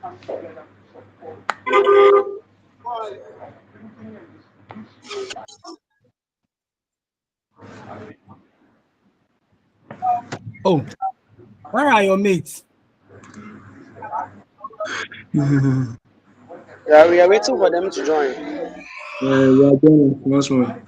Oh, where are your mates? Yeah, we are waiting for them to join. We are done once more.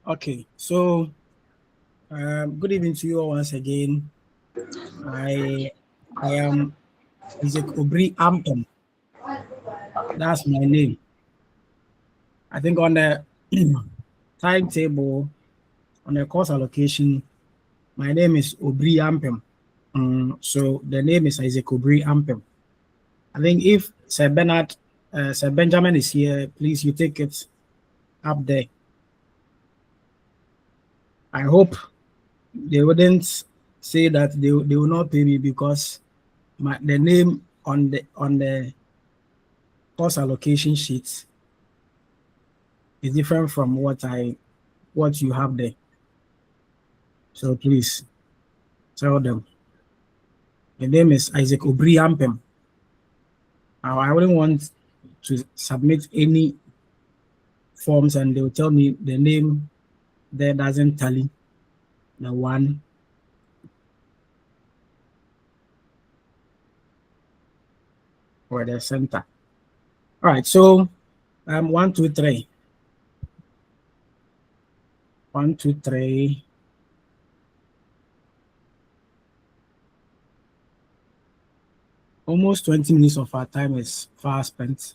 Okay, so good evening to you all once again. I am Isaac Obri Ampem. That's my name. I think on the timetable, on the course allocation, my name is Obri Ampem. So the name is Isaac Obri Ampem. I think if Sir Benjamin is here, please you take it up there. I hope they wouldn't say that they will not pay me because the name on the course allocation sheet is different from what you have there. So please tell them. The name is Isaac Obri Ampem. I wouldn't want to submit any forms and they will tell me the name there doesn't tally the one or the center. All right, so 1, 2, 3. 1, 2, 3. Almost 20 minutes of our time is far spent.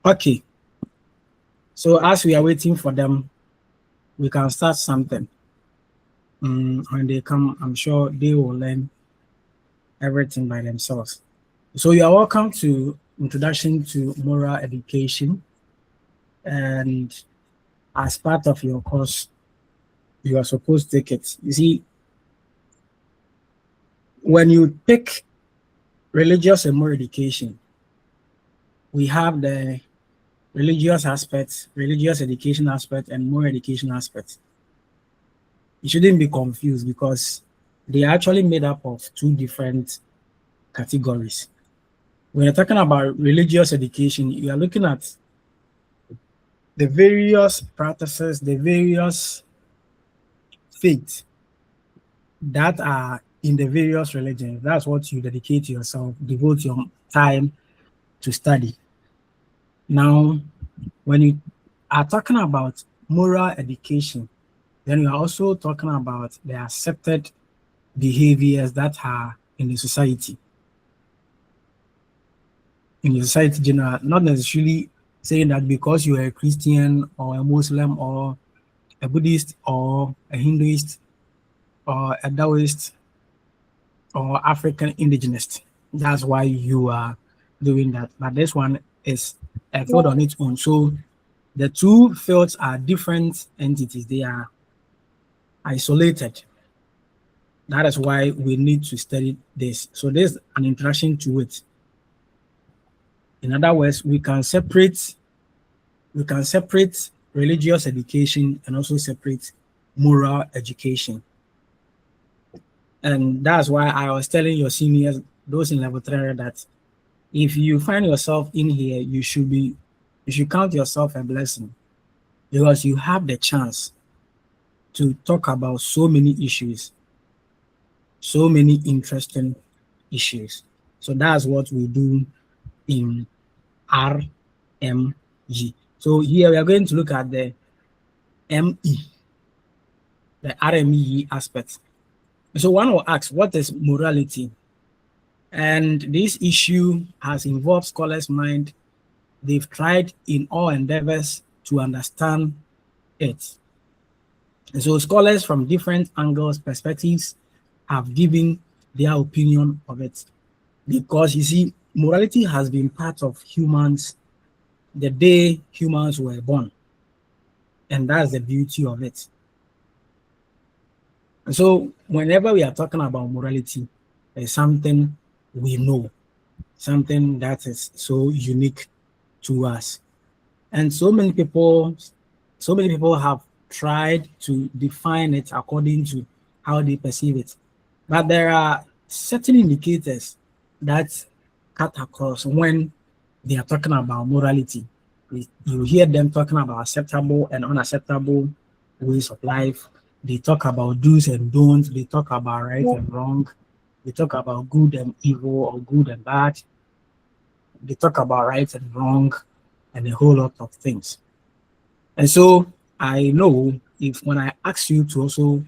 Okay. So as we are waiting for them, we can start something. When they come, I'm sure they will learn everything by themselves. So you are welcome to Introduction to Moral Education. And as part of your course, you are supposed to take it. You see, when you pick religious and moral education, we have the religious aspect, religious education aspect, and moral education aspect. You shouldn't be confused because they are actually made up of two different categories. When you're talking about religious education, you are looking at the various practices, the various faiths that are in the various religions. That's what you dedicate yourself, devote your time to study. Now, when you are talking about moral education, then you are also talking about the accepted behaviors that are in the society. In the society general, not necessarily saying that because you are a Christian or a Muslim or a Buddhist or a Hinduist or a Taoist or African indigenous, that's why you are doing that. But this one is a field on its own. So the two fields are different entities. They are isolated. That is why we need to study this. So there's an introduction to it. In other words, we can separate religious education and also separate moral education. And that's why I was telling your seniors, those in level 3, that if you find yourself in here, you should count yourself a blessing because you have the chance to talk about so many issues, so many interesting issues. So that's what we do in RMG. So here we are going to look at the ME, the RME aspect. So one will ask, what is morality? And this issue has involved scholars' mind. They've tried in all endeavors to understand it. And so scholars from different angles, perspectives have given their opinion of it. Because you see, morality has been part of humans the day humans were born. And that's the beauty of it. And so whenever we are talking about morality, it's something we know, something that is so unique to us. And so many people have tried to define it according to how they perceive it. But there are certain indicators that cut across when they are talking about morality. You hear them talking about acceptable and unacceptable ways of life. They talk about do's and don'ts. They talk about right and wrong. They talk about good and evil or good and bad. They talk about right and wrong and a whole lot of things. And so I know if when I ask you to also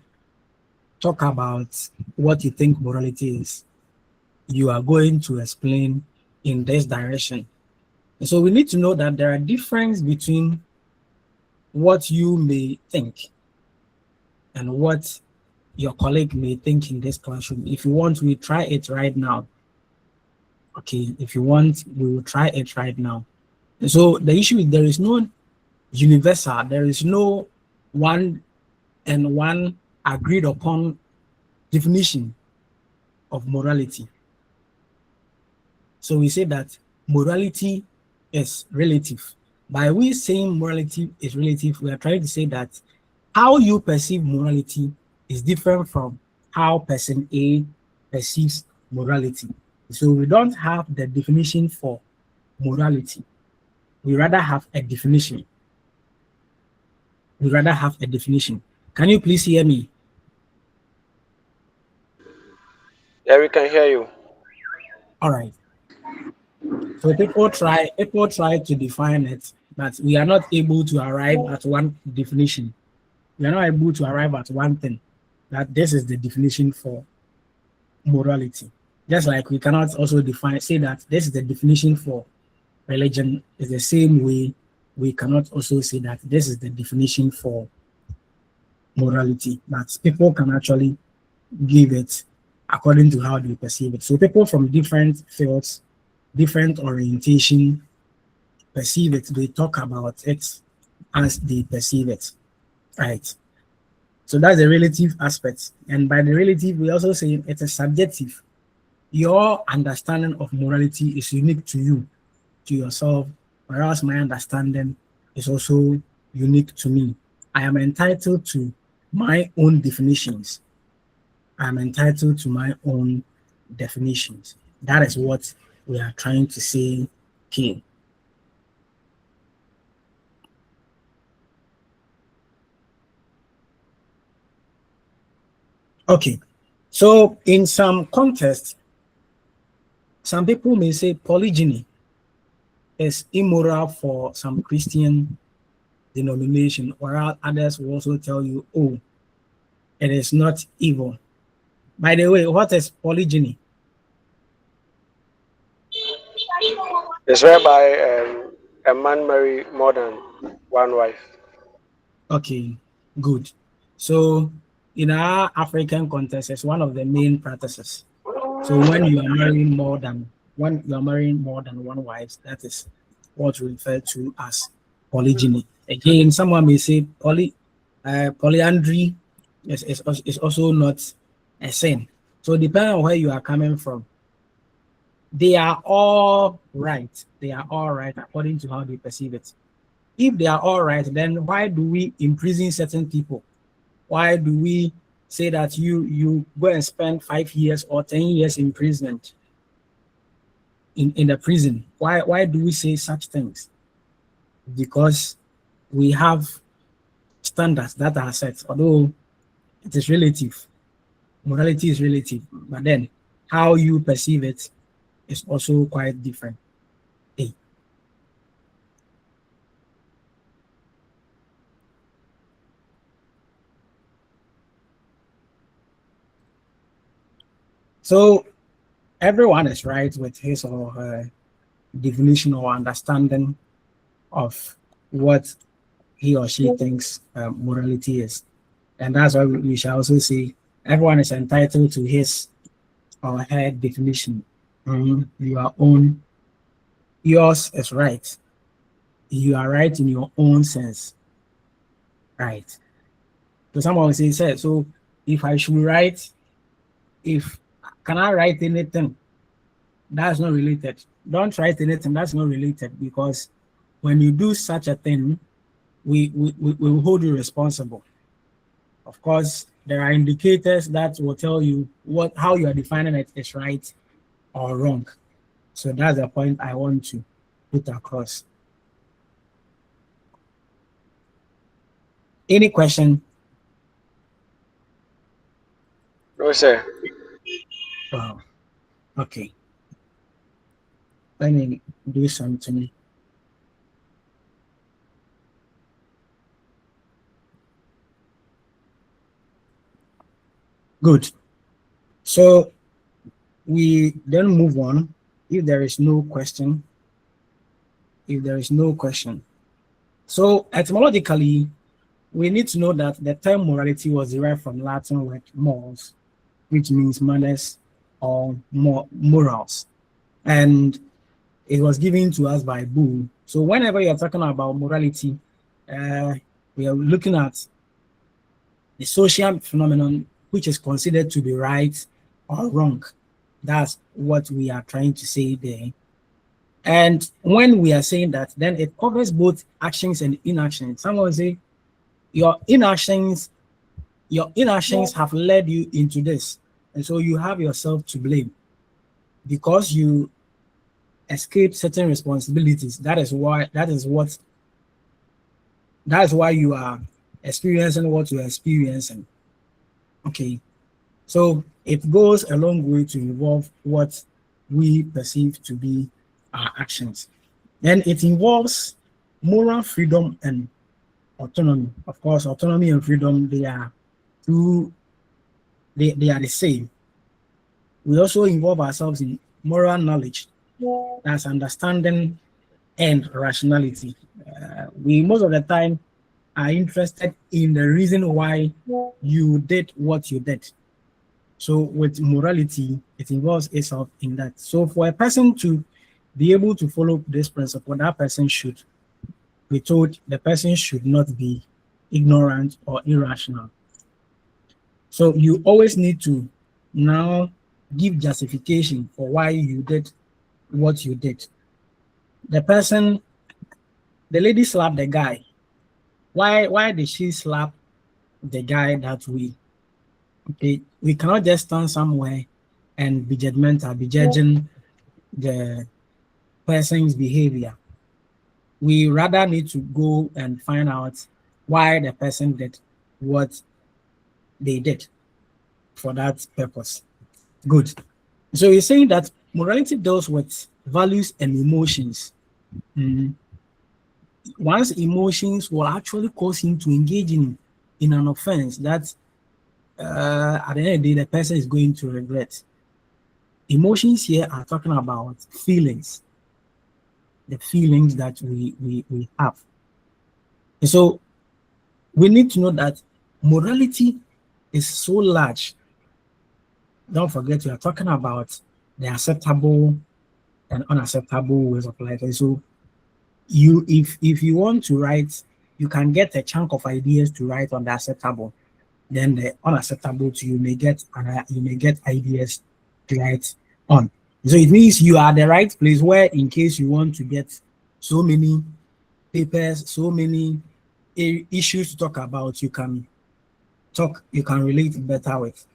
talk about what you think morality is, you are going to explain in this direction. And so we need to know that there are differences between what you may think and what your colleague may think in this classroom. If you want, we try it right now. Okay, if you want, we will try it right now. And so the issue is there is no universal, there is no one and one agreed upon definition of morality. So we say that morality is relative. By we saying morality is relative, we are trying to say that how you perceive morality is different from how person A perceives morality. So we don't have the definition for morality. We rather have a definition. We rather have a definition. Can you please hear me? Yeah, we can hear you. All right. So people try to define it, but we are not able to arrive at one definition. We are not able to arrive at one thing, that this is the definition for morality. Just like we cannot also say that this is the definition for religion, is the same way we cannot also say that this is the definition for morality. But people can actually give it according to how they perceive it. So people from different fields, different orientation perceive it, they talk about it as they perceive it. Right. So that's the relative aspect. And by the relative, we also say it is subjective. Your understanding of morality is unique to you, to yourself, whereas my understanding is also unique to me. I am entitled to my own definitions. I am entitled to my own definitions. That is what we are trying to say here. Okay, so in some context, some people may say polygyny is immoral for some Christian denomination, or others will also tell you, oh, it is not evil. By the way, what is polygyny? It's whereby a man marry more than one wife. Okay, good. So in our African context, it's one of the main practices. So when you are marrying more than one wife, that is what we refer to as polygyny. Again, someone may say polyandry is also not a sin. So depending on where you are coming from, they are all right. They are all right according to how they perceive it. If they are all right, then why do we imprison certain people? Why do we say that you go and spend 5 years or 10 years imprisonment in the prison? Why do we say such things? Because we have standards that are set, although it is relative. Morality is relative, but then how you perceive it is also quite different. Hey. So everyone is right with his or her definition or understanding of what he or she thinks morality is. And that's why we shall also say everyone is entitled to his or her definition. Your own, yours is right. You are right in your own sense. Right. So someone will say, so if I should write, can I write anything? That's not related. Don't write anything that's not related, because when you do such a thing, we will hold you responsible. Of course, there are indicators that will tell you how you are defining it is right or wrong. So that's the point I want to put across. Any question? No, sir. Wow. Okay. Let me do something. Good. So we then move on. If there is no question. So etymologically, we need to know that the term morality was derived from Latin word mors, which means manners or morals. And it was given to us by Bull. So whenever you're talking about morality, we are looking at the social phenomenon which is considered to be right or wrong. That's what we are trying to say there. And when we are saying that, then it covers both actions and inactions. Someone will say, your inactions have led you into this. And so you have yourself to blame because you escaped certain responsibilities. That is why you are experiencing what you are experiencing. Okay. So it goes a long way to involve what we perceive to be our actions. Then it involves moral freedom and autonomy. Of course, autonomy and freedom, they are the same. We also involve ourselves in moral knowledge, that's understanding and rationality. We most of the time are interested in the reason why you did what you did. So with morality, it involves itself in that. So for a person to be able to follow this principle, that person should be told the person should not be ignorant or irrational. So you always need to now give justification for why you did what you did. The lady slapped the guy. Why did she slap the guy that way? Okay, we cannot just stand somewhere and be judgmental, be judging the person's behavior. We rather need to go and find out why the person did what they did for that purpose. Good. So you're saying that morality deals with values and emotions. One's emotions will actually cause him to engage in an offense that at the end of the day, the person is going to regret. Emotions here are talking about feelings, the feelings that we have. And so we need to know that morality is so large. Don't forget, we are talking about the acceptable and unacceptable ways of life. And so if you want to write, you can get a chunk of ideas to write on the acceptable. Then the unacceptable to you may get ideas to write on. So it means you are the right place where, in case you want to get so many papers, so many issues to talk about, you can relate better with.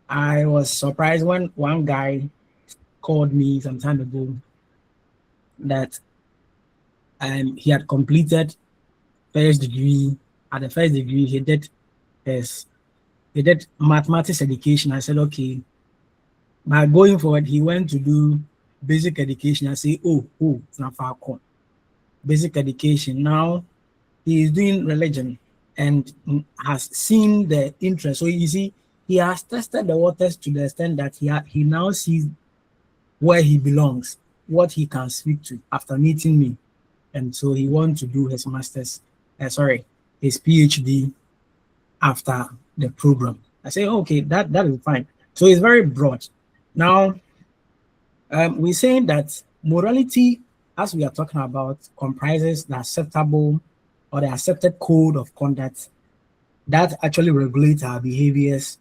I was surprised when one guy called me some time ago that he had completed first degree. At the first degree, he did mathematics education. I said, okay. But going forward, he went to do basic education. I say, it's not far. Basic education. Now he is doing religion and has seen the interest. So you see, he has tested the waters to the extent that he now sees where he belongs, what he can speak to after meeting me. And so he wants to do his his PhD after the program. I say, okay, that is fine. So it's very broad. Now, we're saying that morality, as we are talking about, comprises the acceptable or the accepted code of conduct that actually regulates our behaviors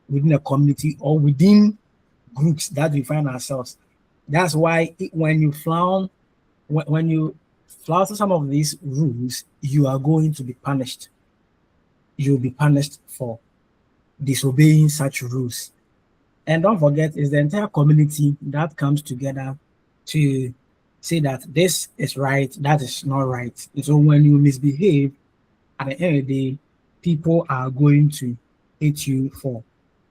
within a community or within groups that we find ourselves. That's why when you when you flout some of these rules, you are going to be punished. You'll be punished for disobeying such rules. And don't forget, it's the entire community that comes together to say that this is right, that is not right. And so when you misbehave, at the end of the day, people are going to hate you for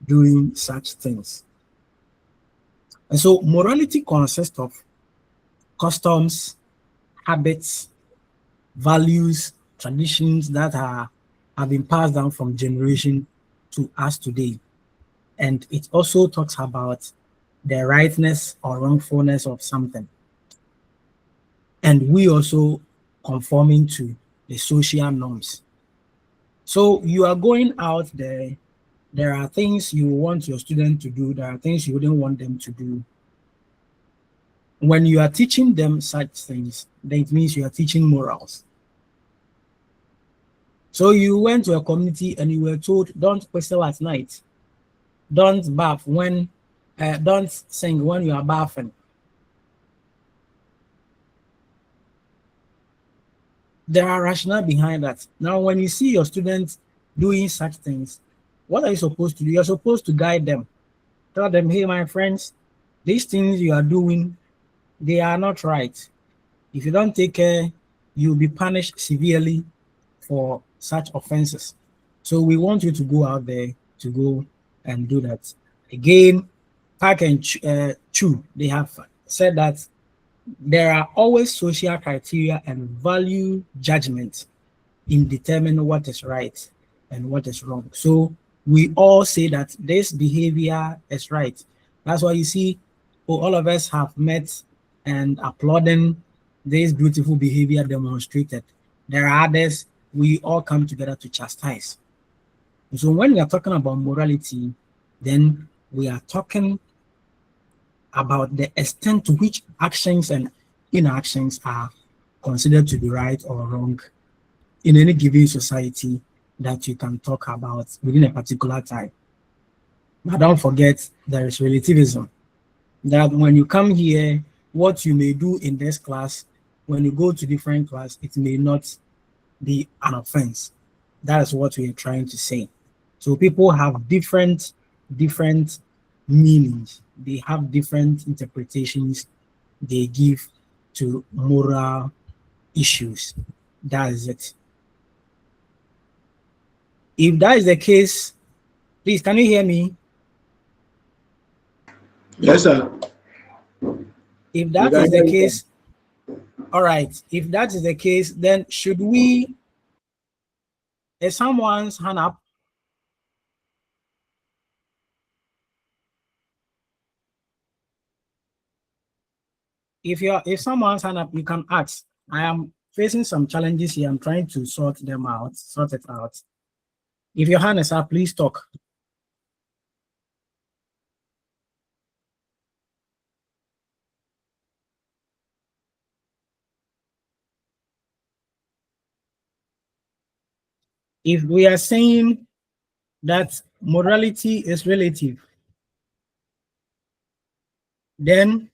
doing such things. And so morality consists of customs, habits, values, traditions that have been passed down from generation to us today. And it also talks about the rightness or wrongfulness of something. And we also conforming to the social norms. So you are going out there are things you want your student to do, there are things you wouldn't want them to do. When you are teaching them such things, then it means you are teaching morals. So you went to a community and you were told, don't whistle at night, don't bath when, don't sing when you are bathing. There are rationale behind that. Now, when you see your students doing such things, what are you supposed to do? You're supposed to guide them. Tell them, hey, my friends, these things you are doing, they are not right. If you don't take care, you'll be punished severely for such offenses. So we want you to go out there to go and do that. Again, Park and Chew, they have said that there are always social criteria and value judgment in determining what is right and what is wrong. So we all say that this behavior is right. That's why you see, all of us have met and applauding this beautiful behavior demonstrated. There are others we all come together to chastise. So when we are talking about morality, then we are talking about the extent to which actions and inactions are considered to be right or wrong in any given society that you can talk about within a particular time. But don't forget, there is relativism. That when you come here, what you may do in this class, when you go to different class, it may not be an offense. That is what we are trying to say. So people have different meanings. They have different interpretations they give to moral issues. That is it. If that is the case, please, can you hear me? Yes, sir. If We that can is the hear you. case, all right. If that is the case, then should we, is someone's hand up? If someone's hand up, you can ask. I am facing some challenges here. I'm trying to sort them out, sort it out. If your hand is up, please talk. If we are saying that morality is relative, then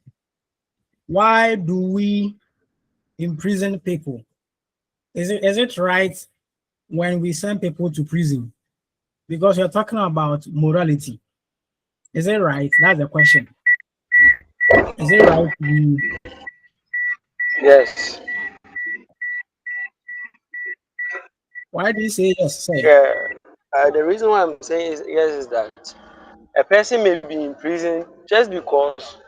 why do we imprison people? Is it right when we send people to prison? Because you're talking about morality. Is it right? That's the question. Is it right? Yes. Why do you say yes, sir? Yeah. The reason why I'm saying is yes is that a person may be in prison just because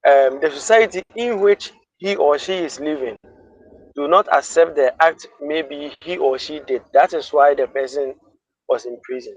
the society in which he or she is living do not accept the act maybe he or she did. That is why the person was in prison.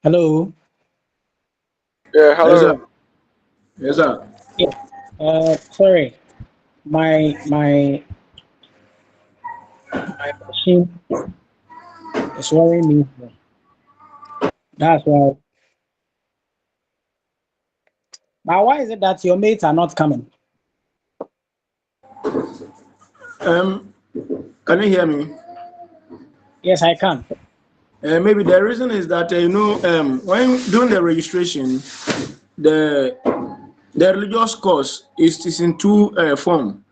Hello. Yeah, Yes, hello. sir. Yes, sir. Yeah. Sorry. My machine is worrying me. That's why. Now, why is it that your mates are not coming? Um, can you hear me? Yes, I can. Maybe the reason is that when doing the registration, the the religious course is in two form.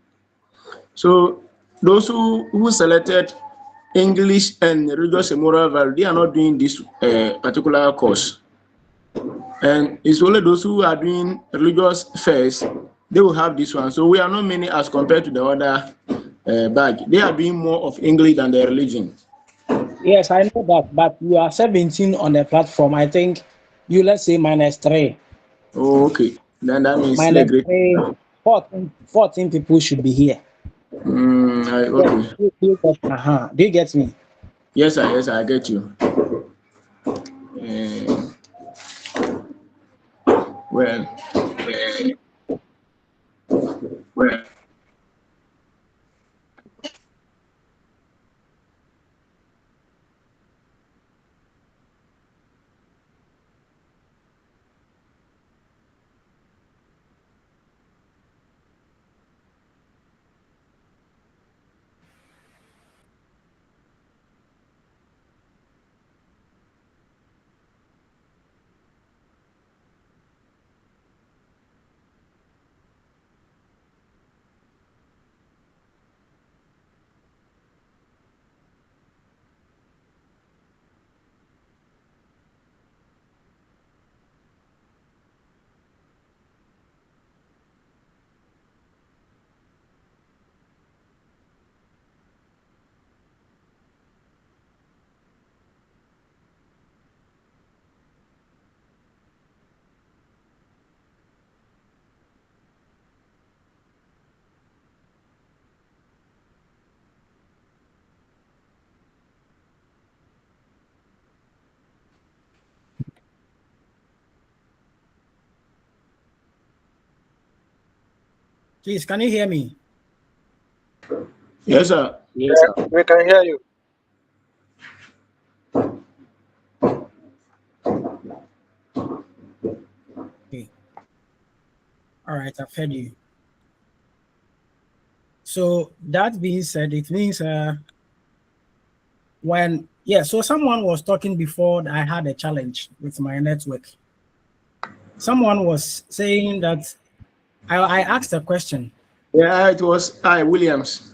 So those who selected English and religious and moral value, they are not doing this particular course. And it's only those who are doing religious first, they will have this one. So we are not many as compared to the other batch. They are doing more of English than the religion. Yes, I know that, but you are 17 on the platform. I think you, let's say, minus 3. Oh, okay. Then that means the Minus great. 3, 14 people should be here. Yes. Okay. Do you get me? Yes, sir. Yes, sir, I get you. Uh, well, well. Please, can you hear me? Yes, sir. Yeah, we can hear you. Okay. All right, I've heard you. So that being said, it means so someone was talking before I had a challenge with my network. Someone was saying that I asked a question. Yeah, it was I Williams.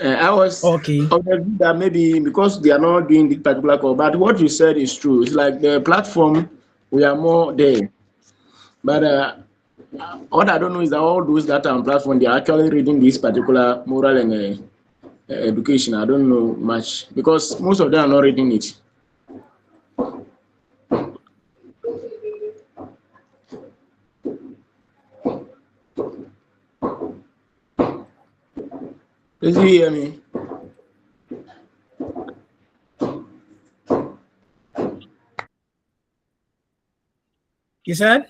I was Okay. of the view that maybe because they are not doing this particular call, but what you said is true. It's like the platform, we are more there. But what I don't know is that all those that are on platform, they are actually reading this particular moral and education. I don't know much because most of them are not reading it. Did you hear me? You said?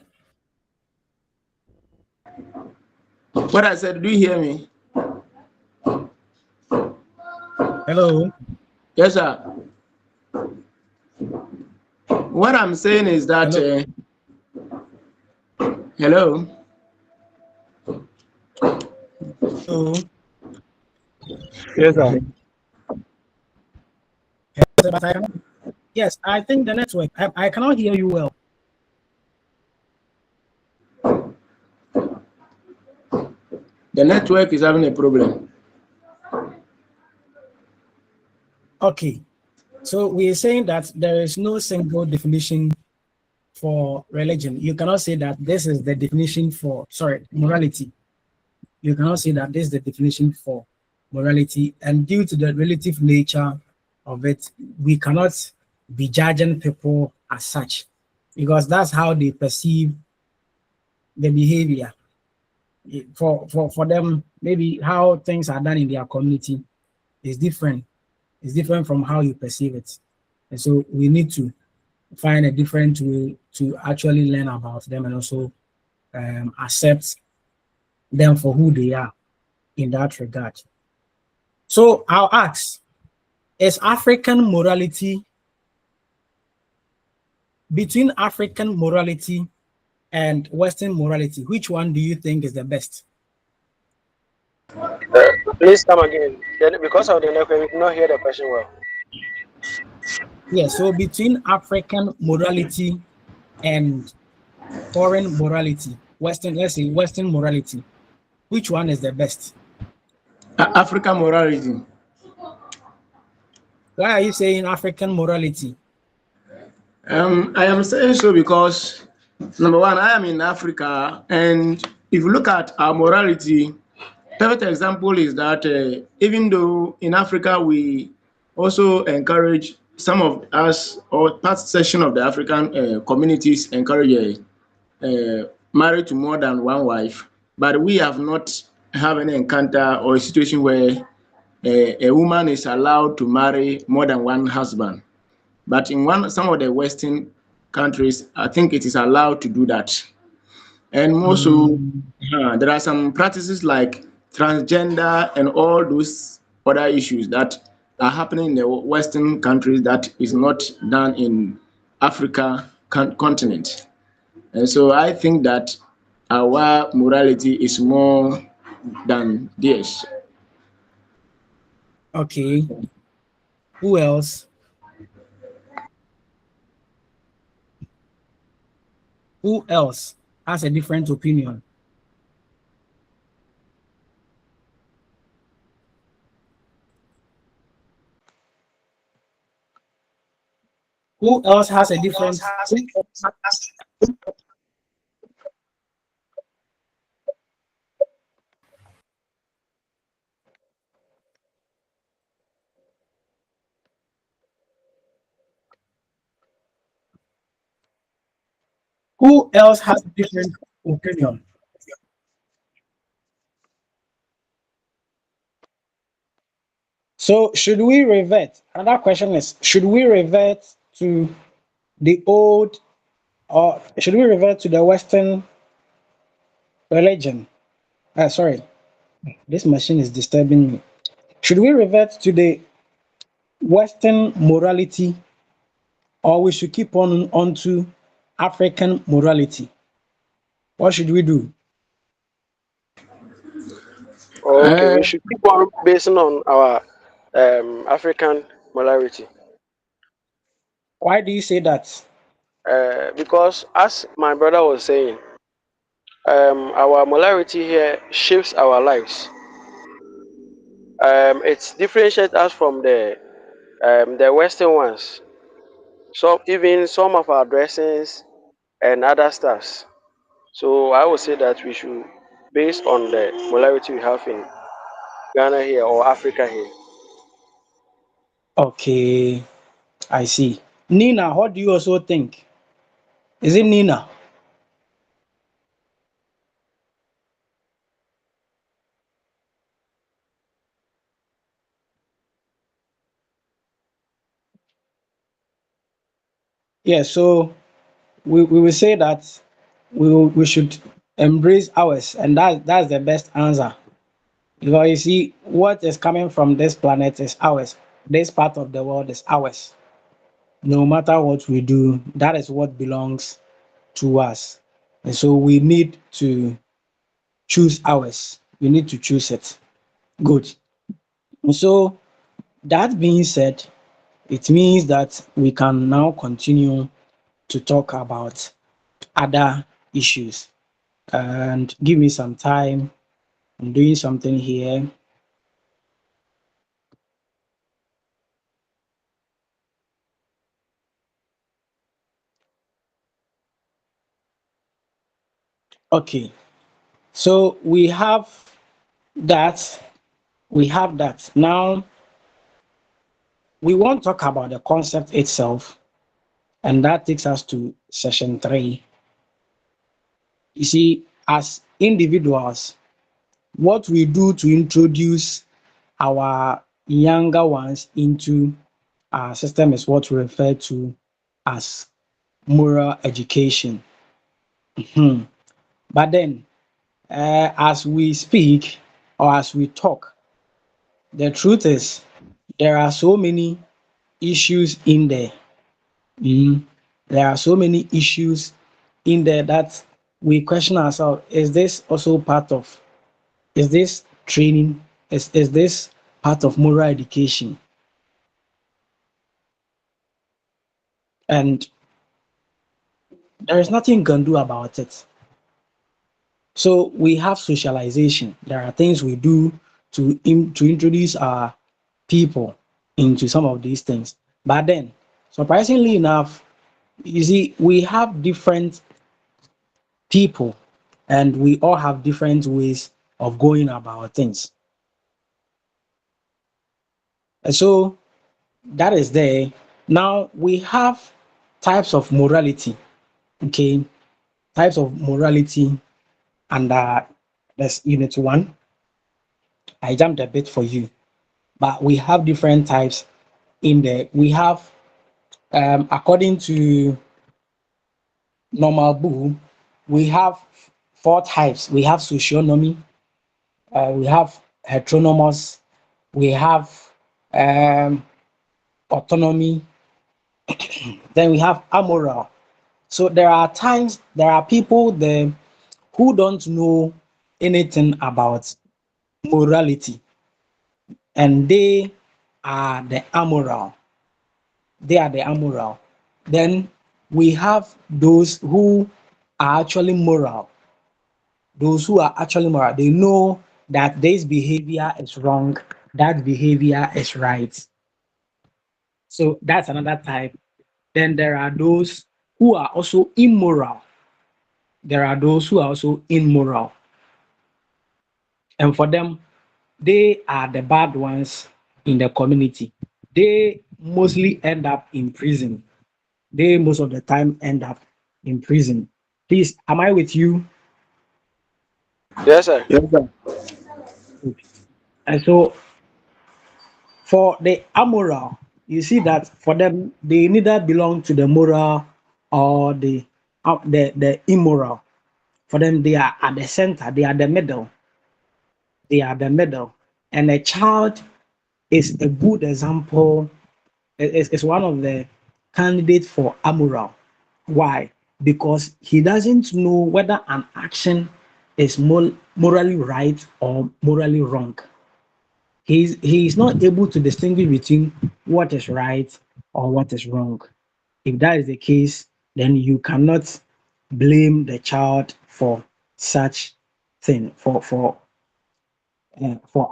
What I said, do you hear me? Hello? Yes, sir. What I'm saying is that, Hello? hello? Hello? Yes, sir. But yes, I think the network, I cannot hear you well. The network is having a problem. Okay. So we're saying that there is no single definition for religion. You cannot say that this is the definition for, morality. You cannot say that this is the definition for morality. And due to the relative nature of it, we cannot be judging people as such because that's how they perceive the behavior. For them, maybe how things are done in their community is different. It's different from how you perceive it. And so we need to find a different way to actually learn about them and also accept them for who they are in that regard. So I'll ask, is African morality, between African morality and Western morality, which one do you think is the best? Please come again. Then, because of the network, we did not hear the question well. Yes, so between African morality and foreign morality, Western, let's say Western morality, which one is the best? African morality. Why are you saying African morality? I am saying so because number one, I am in Africa, and if you look at our morality, perfect example is that even though in Africa we also encourage some of us or part section of the African communities encourage married to more than one wife, but we have not have any encounter or a situation where a woman is allowed to marry more than one husband. But in some of the Western countries, I think it is allowed to do that. And also, Mm, there are some practices like transgender and all those other issues that are happening in the Western countries that is not done in Africa continent. And so I think that our morality is more than theirs. okay. Who else? Who else has a different opinion? Who else has a different? Who else has a different opinion? So should we revert? Another question is: should we revert to the old, or should we revert to the Western religion? Sorry, this machine is disturbing me. Should we revert to the Western morality, or we should keep on onto African morality? What should we do? Okay, Uh, we should keep on basing on our African molarity. Why do you say that? Because, as my brother was saying, our molarity here shapes our lives. It differentiates us from the Western ones. So even some of our dressings and other stuffs. So I would say that we should, based on the molarity we have in Ghana here or Africa here. Okay, I see. Nina, what do you also think? Is it Nina? Yeah, so we will say that we should embrace ours, and that's the best answer. Because you see, what is coming from this planet is ours. This part of the world is ours. No matter what we do, that is what belongs to us. And so we need to choose ours. We need to choose it. Good. And so that being said, it means that we can now continue to talk about other issues. And give me some time. I'm doing something here. Okay. So that. We have that. Now we won't talk about the concept itself, and that takes us to session 3. You see, as individuals, what we do to introduce our younger ones into our system is what we refer to as moral education. Mhm. But then, as we speak or as we talk, the truth is there are so many issues in there. Mhm. There are so many issues in there that we question ourselves: is this also part of? Is this training? Is this part of moral education? And there is nothing you can do about it. So we have socialization. There are things we do to introduce our people into some of these things. But then, surprisingly enough, you see, we have different people, and we all have different ways of going about things. And so that is there. Now we have types of morality. Okay, types of morality under this unit one. I jumped a bit for you, but we have different types in there. We have, according to normal book, we have four types. We have socionomy, we have heteronomous, we have um, autonomy, then we have amoral. So there are times, there are people there who don't know anything about morality, and they are the amoral. They are the amoral. Then we have those who are actually moral. Those who are actually moral, they know that this behavior is wrong, that behavior is right. So that's another type. Then there are those who are also immoral. There are those who are also immoral. And for them, they are the bad ones in the community. They mostly end up in prison. They most of the time end up in prison. Please, am I with you? Yes, sir. Yes, sir. And so for the amoral, you see that for them, they neither belong to the moral or the immoral. For them, they are at the center, they are the middle. They are the middle. And a child is a good example, is one of the candidates for amoral. Why? Because he doesn't know whether an action is morally right or morally wrong. He is not able to distinguish between what is right or what is wrong. If that is the case, then you cannot blame the child for such thing, for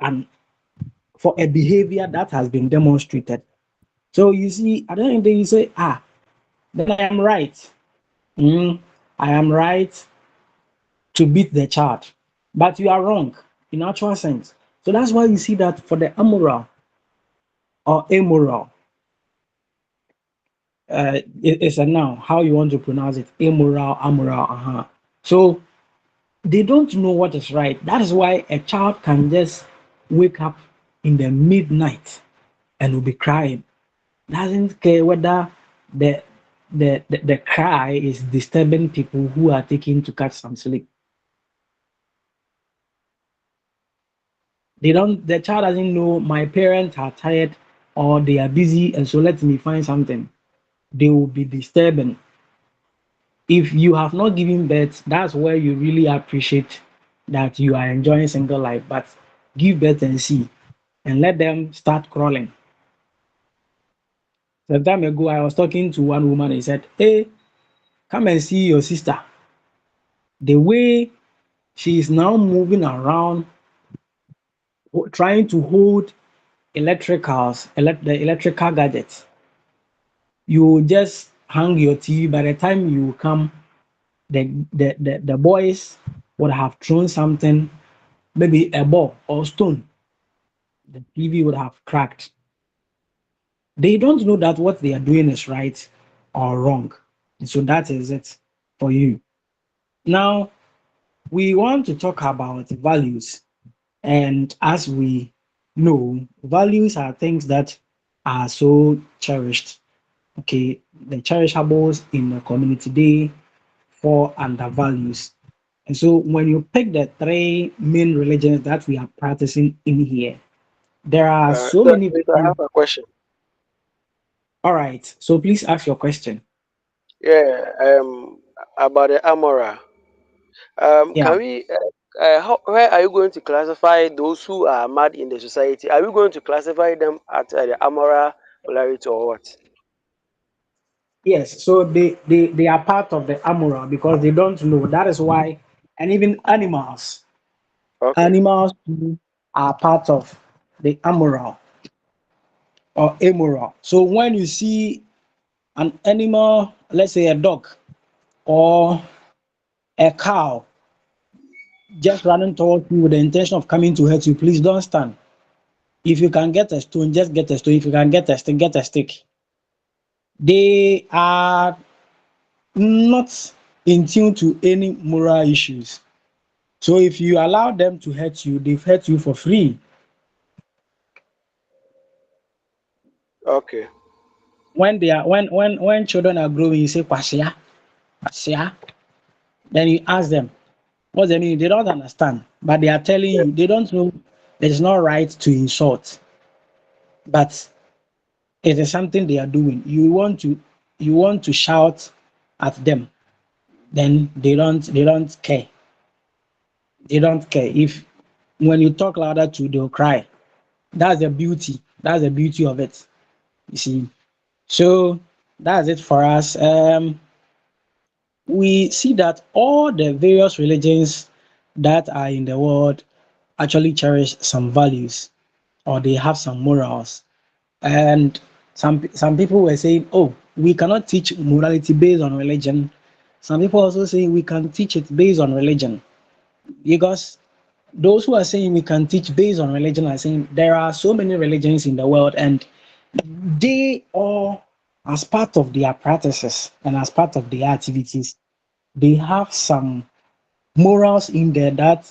an for a behavior that has been demonstrated. So you see, at the end of the day, you say, then I am right. Mm, I am right to beat the child, but you are wrong in actual sense. So that's why you see that for the amoral or amoral, it's a noun. How you want to pronounce it? Amoral, amoral. So they don't know what is right. That is why a child can just wake up in the midnight and will be crying. Doesn't care whether the the cry is disturbing people who are taking to catch some sleep. They don't. The child doesn't know my parents are tired or they are busy, and so let me find something. They will be disturbing. If you have not given birth, that's where you really appreciate that you are enjoying single life. But give birth and see, and let them start crawling. Some time ago, I was talking to one woman. He said, "Hey, come and see your sister. The way she is now moving around, trying to hold the electrical gadgets. You just hang your TV. By the time you come, the boys would have thrown something, maybe a ball or stone. The TV would have cracked. They don't know that what they are doing is right or wrong. So that is it for you. Now, we want to talk about values. And as we know, values are things that are so cherished. Okay, the cherishables in the community, they fall under values. And so when you pick the three main religions that we are practicing in here, there are so So, many. I have a question. All right, so please ask your question. Yeah, about the Amora. Yeah. Can we? Where are you going to classify those who are mad in the society? Are we going to classify them at the Amora polarity or what? Yes, so they are part of the amoral because they don't know. That is why, and even Okay. animals too are part of the amoral or amoral. So when you see an animal, let's say a dog or a cow, just running towards you with the intention of coming to hurt you, please don't stand. If you can get a stone, just get a stone. If you can get a stick, get a stick. They are not in tune to any moral issues. So if you allow them to hurt you, they've hurt you for free. Okay. When they are when children are growing, you say kwasia, kwasia. Then you ask them, what's the meaning? They don't understand, but they are telling Yeah. you they don't know it is not right to insult, but it is something they are doing. You want to shout at them, then they don't care. They don't care. If when you talk louder to they'll cry. That's the beauty. That's the beauty of it. You see. So that's it for us. We see that all the various religions that are in the world actually cherish some values or they have some morals. And some people were saying, oh, we cannot teach morality based on religion. Some people also say we can teach it based on religion because those who are saying we can teach based on religion are saying there are so many religions in the world and they all, as part of their practices and as part of their activities, they have some morals in there that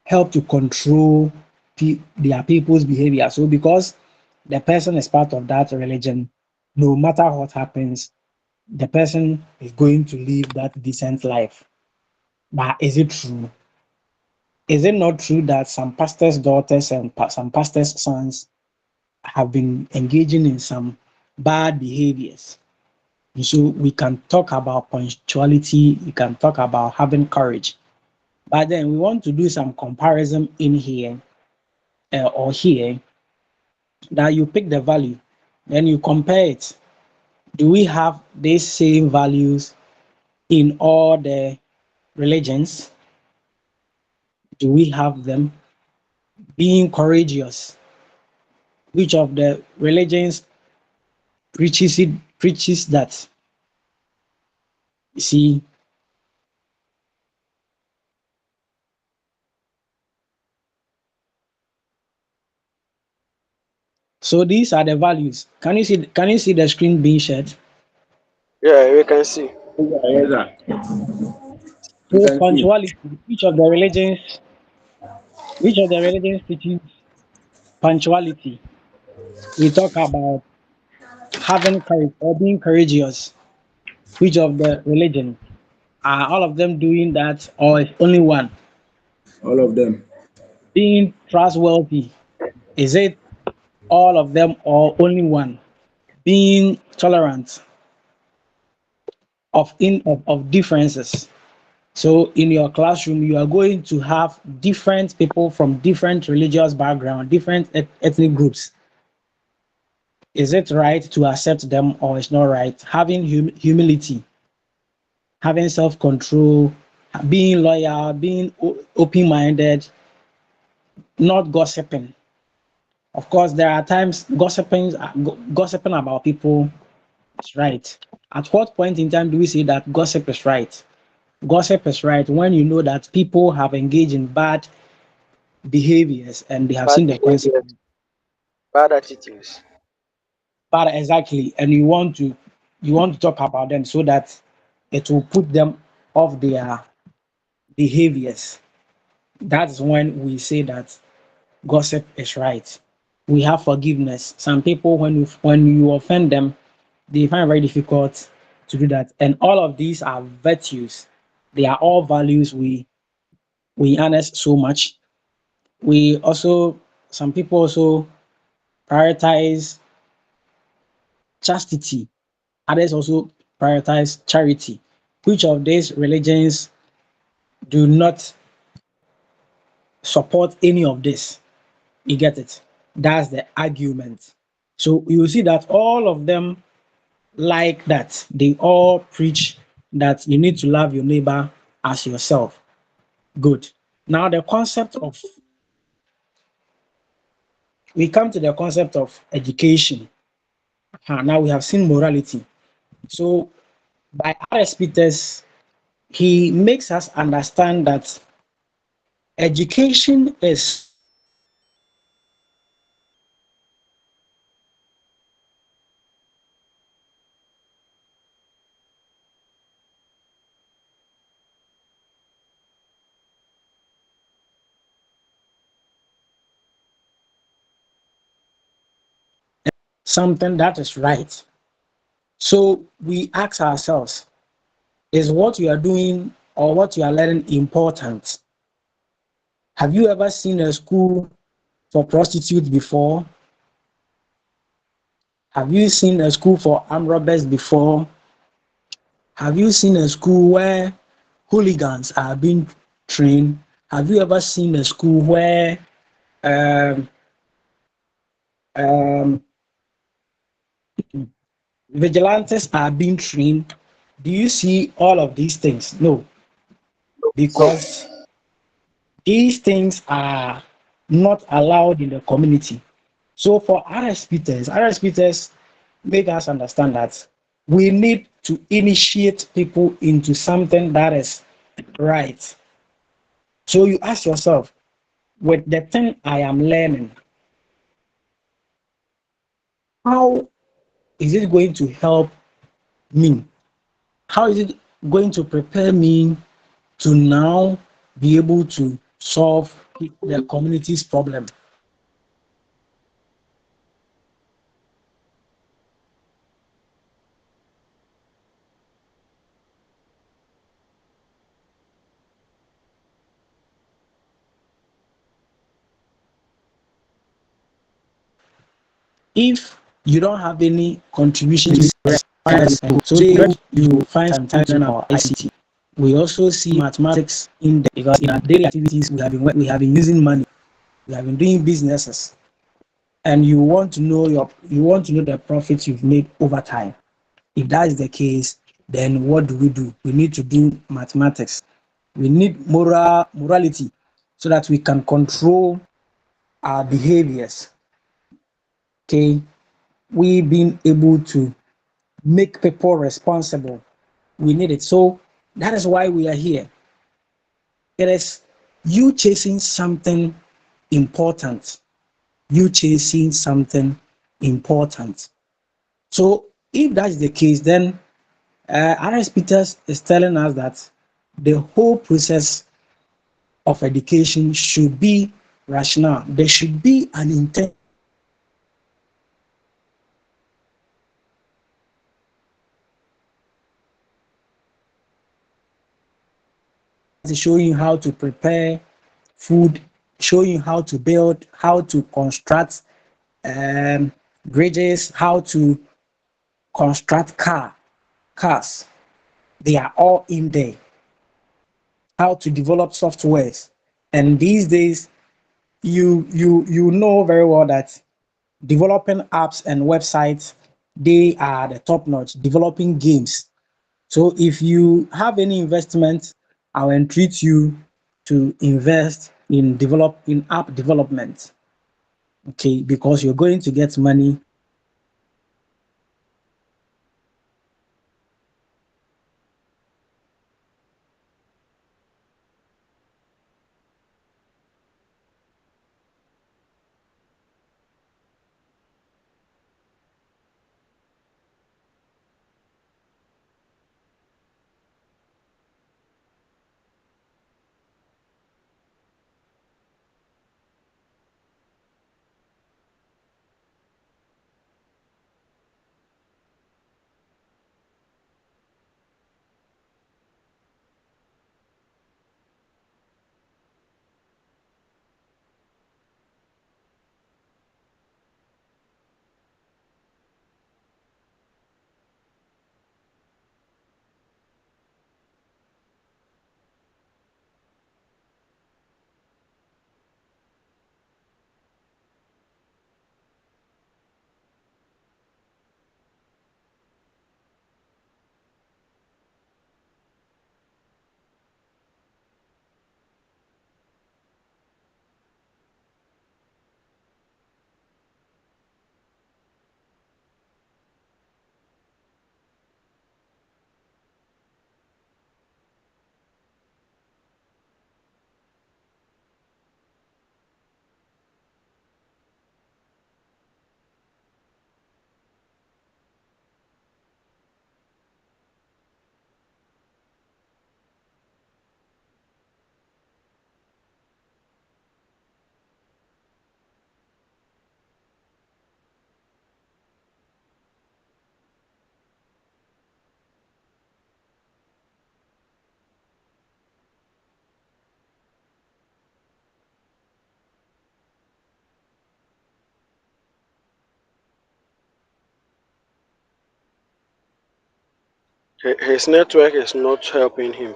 help to control their people's behavior. So, because the person is part of that religion, no matter what happens, the person is going to live that decent life. But is it true? Is it not true that some pastors' daughters and some pastors' sons have been engaging in some bad behaviors? So we can talk about punctuality, we can talk about having courage, but then we want to do some comparison in here or here that you pick the value, then you compare it. Do we have these same values in all the religions? Do we have them? Being courageous. Which of the religions preaches that? You see, so these are the values. Can you see the screen being shared? Yeah, we can see. Yeah, yes, sir. You So can see. punctuality, which of the religions teaches punctuality? We talk about having courage or being courageous. Which of the religions? Are all of them doing that or is only one? All of them. Being trustworthy, is it all of them or only one? Being tolerant of differences. So in your classroom, you are going to have different people from different religious background, different ethnic groups. Is it right to accept them or is not right? Having humility, having self-control, being loyal, being open-minded, not gossiping. Of course, there are times gossiping about people is right. At what point in time do we say that gossip is right? Gossip is right when you know that people have engaged in bad behaviors and they have Bad seen the behaviors, consequence. bad attitudes. But exactly, and you want to talk about them so that it will put them off their behaviors. That's when we say that gossip is right. We have forgiveness. Some people, when you offend them, They find it very difficult to do that. And all of these are virtues. They are all values we harness so much. We also some people also prioritize chastity. Others also prioritize charity. Which of these religions do not support any of this? You get it? That's the argument. So you see that all of them like that. They all preach that you need to love your neighbor as yourself. Good. Now the concept of we come to the concept of education. Now we have seen morality. So by R.S. Peters, he makes us understand that education is something that is right. So we ask ourselves, is what you are doing or what you are learning important? Have you ever seen a school for prostitutes before? Have you seen a school for armed robbers before? Have you seen a school where hooligans are being trained? Have you ever seen a school where um, um, vigilantes are being trained? Do you see all of these things? No, No. because these things are not allowed in the community. So for RS Peters make us understand that we need to initiate people into something that is right. So you ask yourself, with the thing I am learning, how is it going to help me? How is it going to prepare me to now be able to solve the community's problem? If you don't have any contribution to this, so you find some time to learn about ICT. We also see mathematics in there because in our daily activities we have been using money, we have been doing businesses, and you want to know the profits you've made over time. If that is the case, then what do? We need to do mathematics. We need morality so that we can control our behaviors. Okay, we being able to make people responsible. We need it. So that is why we are here. It is you chasing something important. You chasing something important. So if that's the case, then R.S. Peters is telling us that the whole process of education should be rational. There should be an intent to show you how to prepare food, show you how to build, how to construct um, bridges, how to construct cars. They are all in there. How to develop softwares. And these days, you know very well that developing apps and websites, they are the top notch. Developing games. So if you have any investment, I'll entreat you to invest in app development. Okay, because you're going to get money. His network is not helping him.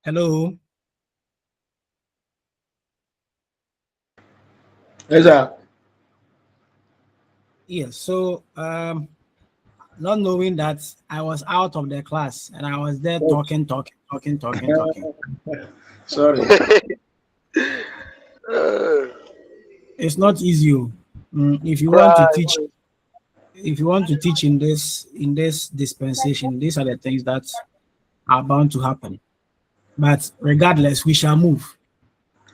Hello. Yes, sir. Yes. So not knowing that I was out of the class and I was there talking. Sorry. Uh, It's not easy. If you want to cry. teach, if you want to teach in this dispensation, these are the things that are bound to happen. But regardless, we shall move.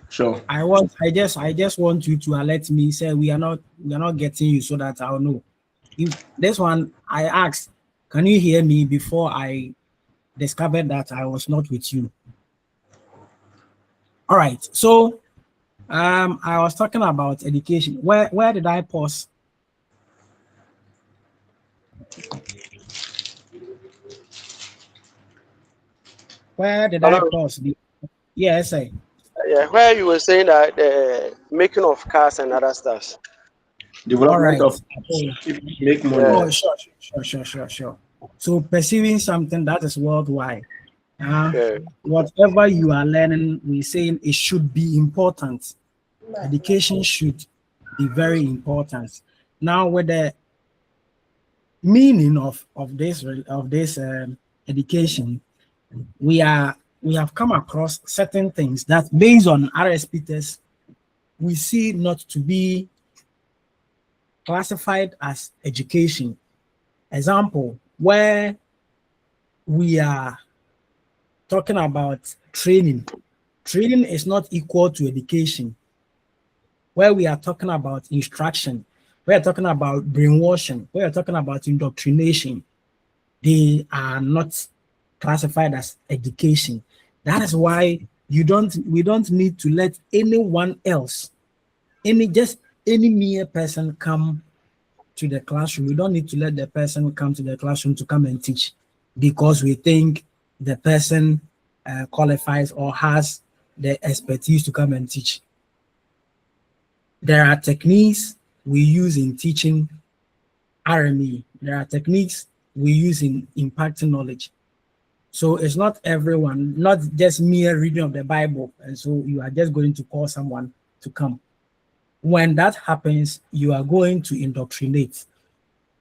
Sure. I just want you to alert me, say we are not getting you so that I'll know. If this one I asked, can you hear me before I discovered that I was not with you? All right. So I was talking about education. Where did I pause? Where did I Hello. pause? Yes, I. Yeah, where you were saying that the making of cars and other stuff. All Development right. of people make money. Yeah, Oh, sure. So pursuing something that is worldwide. Uh, yeah. Whatever you are learning, we saying it should be important. Education should be very important. Now, with the meaning of this education, we have come across certain things that, based on RSP tests, we see not to be classified as education. Example, where we are talking about training. Training is not equal to education. Where we are talking about instruction, we are talking about brainwashing, we are talking about indoctrination, they are not classified as education. That is why we don't need to let anyone else, any mere person come to the classroom. We don't need to let the person come to the classroom to come and teach because we think the person qualifies or has the expertise to come and teach. There are techniques we use in teaching RME. There are techniques we use in impacting knowledge. So it's not everyone, not just mere reading of the Bible. And so you are just going to call someone to come. When that happens, you are going to indoctrinate.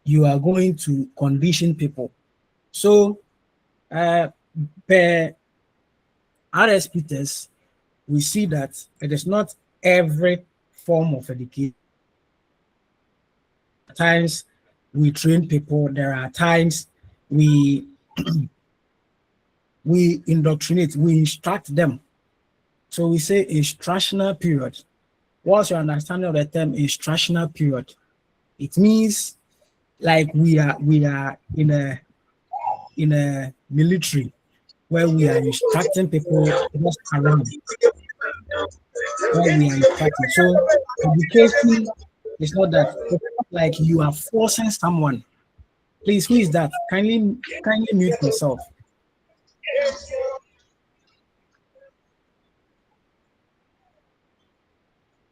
You are going to condition people. So per RSP test, we see that it is not every form of education. At times we train people. There are times we we indoctrinate, we instruct them. So we say instructional period. What's your understanding of the term instructional period? It means like we are in a military where we are instructing people just around where we are instructing. So education is not that. It's not like you are forcing someone. Please, who is that? Kindly mute yourself.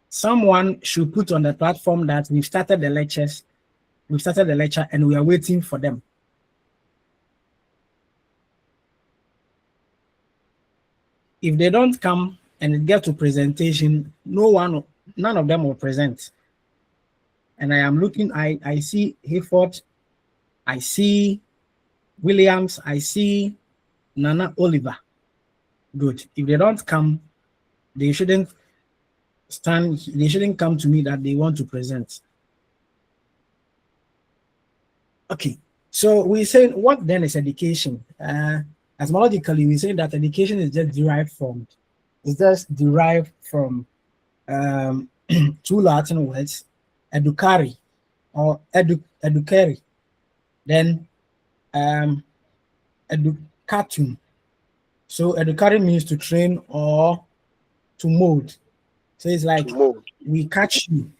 Someone should put on the platform that we've started the lectures. We've started the lecture and we are waiting for them. If they don't come and it gets to presentation, none of them will present. And I am looking, I see Hayford, I see Williams, I see Nana Oliver. Good. If they don't come, they shouldn't they shouldn't come to me that they want to present. Okay. So we say, what then is education? Etymologically, we say that education is just derived from two Latin words, educare or educare, then educatum. So educare means to train or to mold. So it's like we catch you.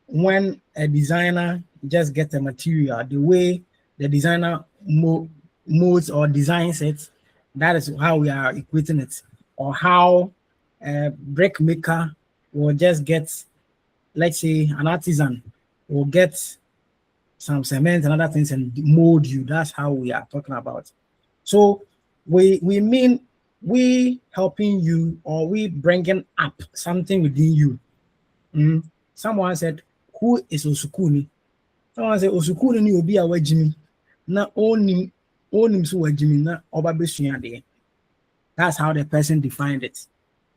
When a designer just gets a material, the way the designer molds or designs it, that is how we are equating it. Or how a brick maker will just get, let's say, an artisan will get some cement and other things and mold you. That's how we are talking about. So we mean we helping you, or we bringing up something within you. Someone said, who is Osukuni? Someone said, Osukuni ni obi a wajimi na onim so wajimi na oba besua de. That's how the person defined it.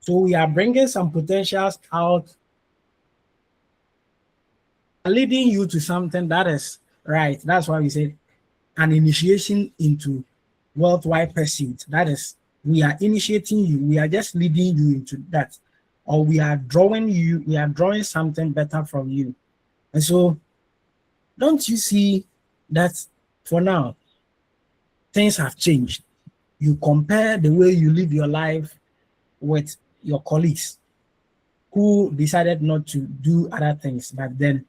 So we are bringing some potentials out, leading you to something that is right. That's why we say an initiation into worldwide pursuit. That is, we are initiating you. We are just leading you into that, or we are drawing something better from you. And so, don't you see that for now, things have changed? You compare the way you live your life with your colleagues who decided not to do other things. But then,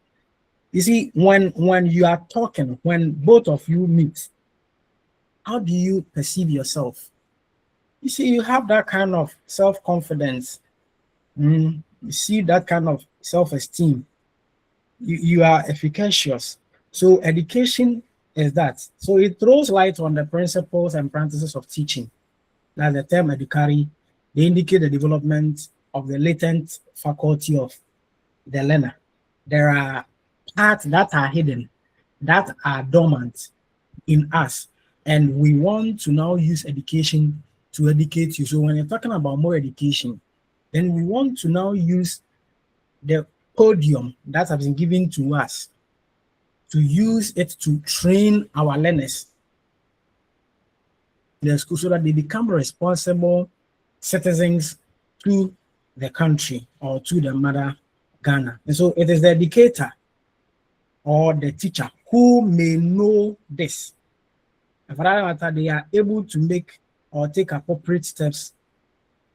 you see, when you are talking, when both of you meet, how do you perceive yourself? You see, you have that kind of self-confidence. You see that kind of self-esteem. You are efficacious. So education is that. So it throws light on the principles and practices of teaching. That's the term educare. They indicate the development of the latent faculty of the learner. There are parts that are hidden, that are dormant in us. And we want to now use education to educate you. So when you're talking about more education, then we want to now use the podium that has been given to us to use it to train our learners in the school so that they become responsible citizens to the country or to the mother Ghana. And so it is the educator or the teacher who may know this. And for that matter, they are able to make or take appropriate steps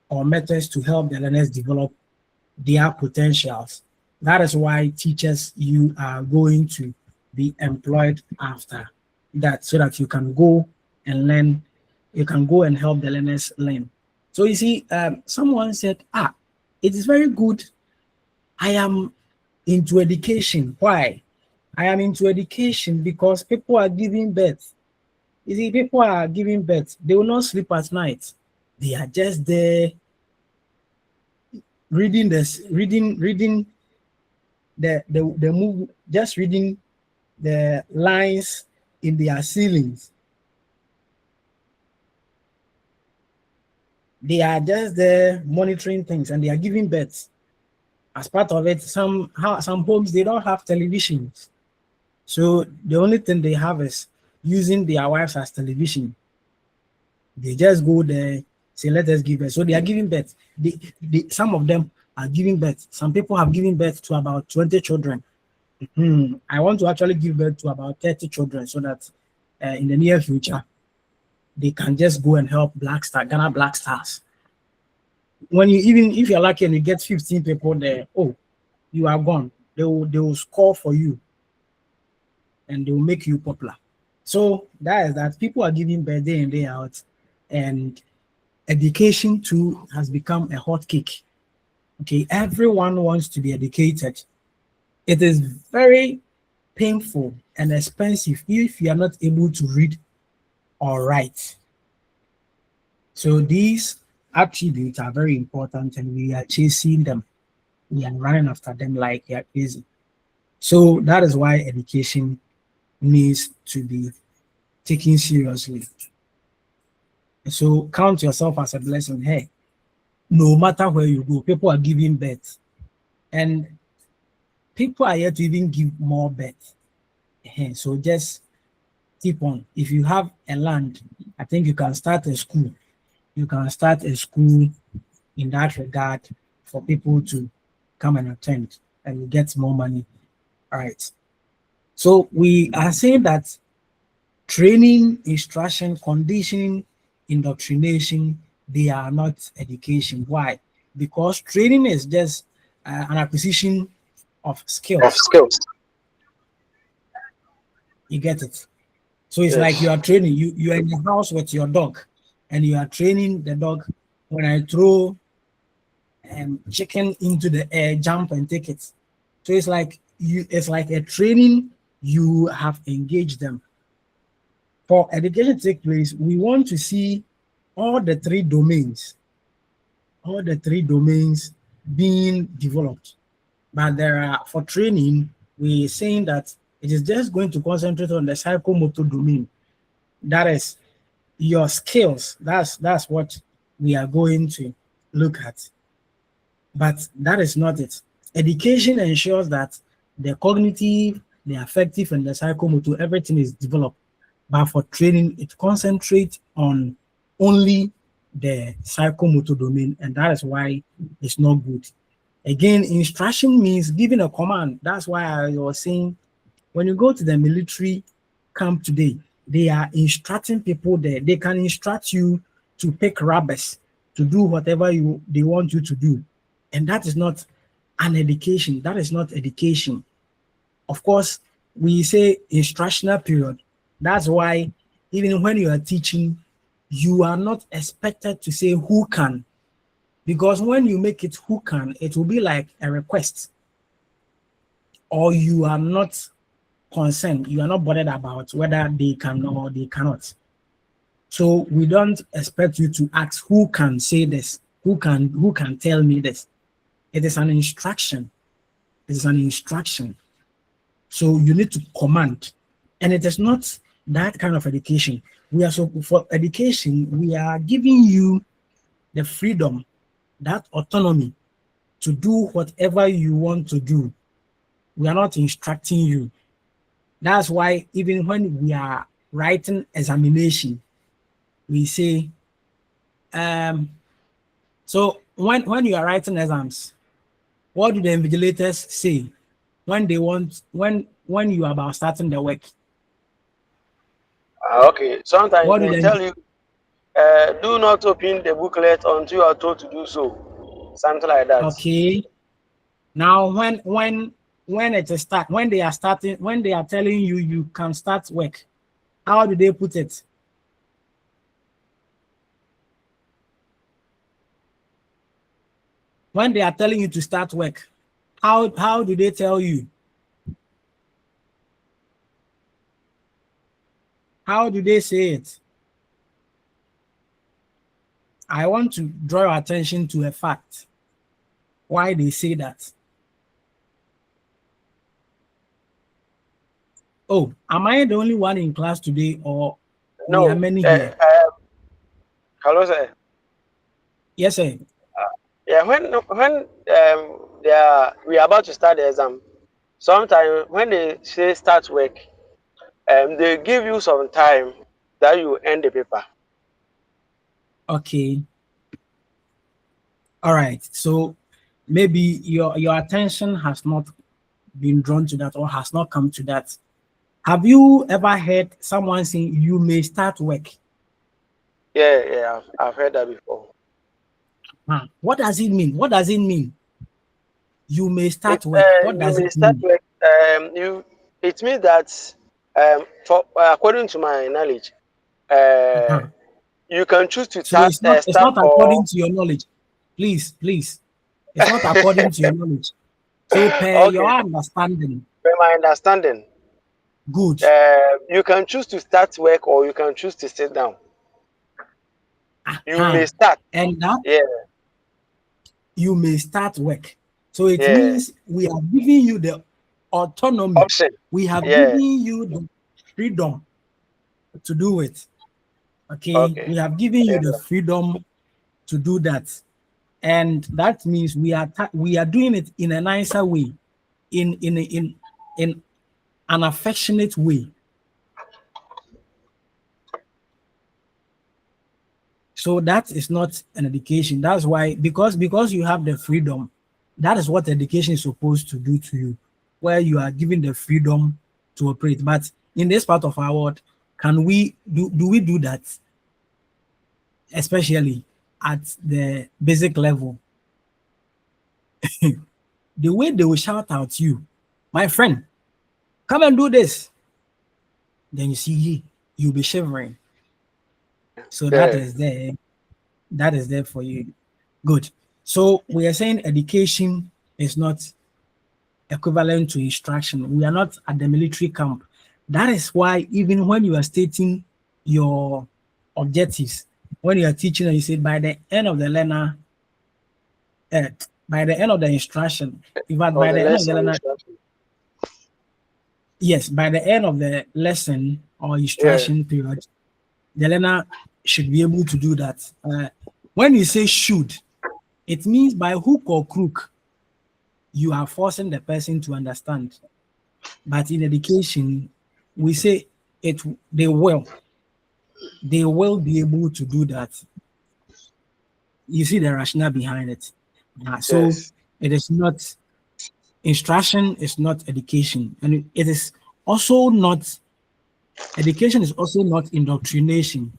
or methods to help the learners develop their potentials. That is why teachers, you are going to be employed after that, so that you can go and learn, you can go and help the learners learn. So you see, someone said, it is very good. I am into education. Why? I am into education because people are giving birth. You see, people are giving birth. They will not sleep at night. They are just there reading the move, just reading the lines in their ceilings. They are just there monitoring things, and they are giving birth. As part of it, some homes, they don't have televisions. So the only thing they have is using their wives as television. They just go there, say, let us give birth. So they are giving birth. Some of them are giving birth. Some people have given birth to about 20 children. I want to actually give birth to about 30 children so that in the near future, they can just go and help Ghana Black Stars. When you, even if you're lucky and you get 15 people there, you are gone. They will score for you and they will make you popular. So that is that. People are giving birth day in, day out, and education too has become a hot cake. Okay, everyone wants to be educated. It is very painful and expensive if you are not able to read or write. So these attributes are very important, and we are chasing them. We are running after them like they are crazy. So that is why education needs to be taken seriously. So count yourself as a blessing. Hey, no matter where you go, people are giving birth. And people are yet to even give more birth. So just keep on. If you have a land, I think you can start a school. You can start a school in that regard for people to come and attend and you get more money. All right. So we are saying that training, instruction, conditioning, indoctrination, they are not education. Why? Because training is just an acquisition of Of skills. skills. You get it? So it's like you Yes. are training. You are in the house with your dog, and you are training the dog. When I throw chicken into the air, jump and take it. So it's like it's like a training. You have engaged them. For education to take place, we want to see all the three domains being developed. But there are, for training, we're saying that it is just going to concentrate on the psychomotor domain. That is your skills. That's what we are going to look at. But that is not it. Education ensures that the cognitive, the affective, and the psychomotor, everything is developed. But for training, it concentrates on only the psychomotor domain, and that is why it's not good. Again, instruction means giving a command. That's why I was saying when you go to the military camp today, they are instructing people there. They can instruct you to pick rubbers, to do whatever they want you to do. And that is not an education. That is not education. Of course, we say instructional period. That's why even when you are teaching, you are not expected to say who can, because when you make it who can, it will be like a request, or you are not concerned, you are not bothered about whether they can or they cannot. So we don't expect you to ask who can say this, who can tell me this. It is an instruction. It is an instruction. So you need to command. And it is not that kind of education. For education, we are giving you the freedom, that autonomy to do whatever you want to do. We are not instructing you. That's why even when we are writing examination, we say, so when you are writing exams, what do the invigilators say when you are about starting the work? Okay. Sometimes What do they they tell you, do not open the booklet until you are told to do so. Something like that. Okay. Now when it is when they are telling you you can start work, how do they put it? When they are telling you to start work, how do they tell you? How do they say it? I want to draw your attention to a fact. Why they say that. Oh, am I the only one in class today, or we are No. many here? Hello, sir. Yes, sir. Yeah. When we are about to start the exam, sometimes when they say start work, they give you some time that you end the paper. Okay. All right. So maybe your attention has not been drawn to that or has not come to that. Have you ever heard someone saying you may start work? Yeah, I've heard that before. What does it mean? What does it mean? You may It start work. What you does may it start mean? work. It means that according to my knowledge, uh, Uh-huh. you can choose to So it's start not or according to your knowledge. Please. It's not according to your knowledge. So per your okay. understanding, By my understanding, good. you can choose to start work or you can choose to sit down. You Uh-huh. may start. And that Yeah, you may start work. So it yeah. means we are giving you the autonomy. Option. We have Yeah. given you the freedom to do it. Okay. Okay. We have given you Yeah. the freedom to do that. And that means we are doing it in a nicer way. in an affectionate way. So that is not an education. That's why, because you have the freedom, that is what education is supposed to do to you, where you are given the freedom to operate. But in this part of our world, can we do we do that? Especially at the basic level. The way they will shout out you, my friend, come and do this. Then you see you'll be shivering. So that Yeah. is there. That is there for you. Good. So we are saying education is not equivalent to instruction. We are not at the military camp. That is why even when you are stating your objectives, when you are teaching and you say by the end of the learner, uh, by the end of the instruction, in fact, Or by the the end of the lesson learner, instruction. yes, by the end of the lesson or Yeah. instruction period, the learner should be able to do that. When you say should, it means by hook or crook, you are forcing the person to understand. But in education, we say it they will be able to do that. You see the rationale behind it. So Yes. it is not instruction, is not education, and it is also not education is also not indoctrination.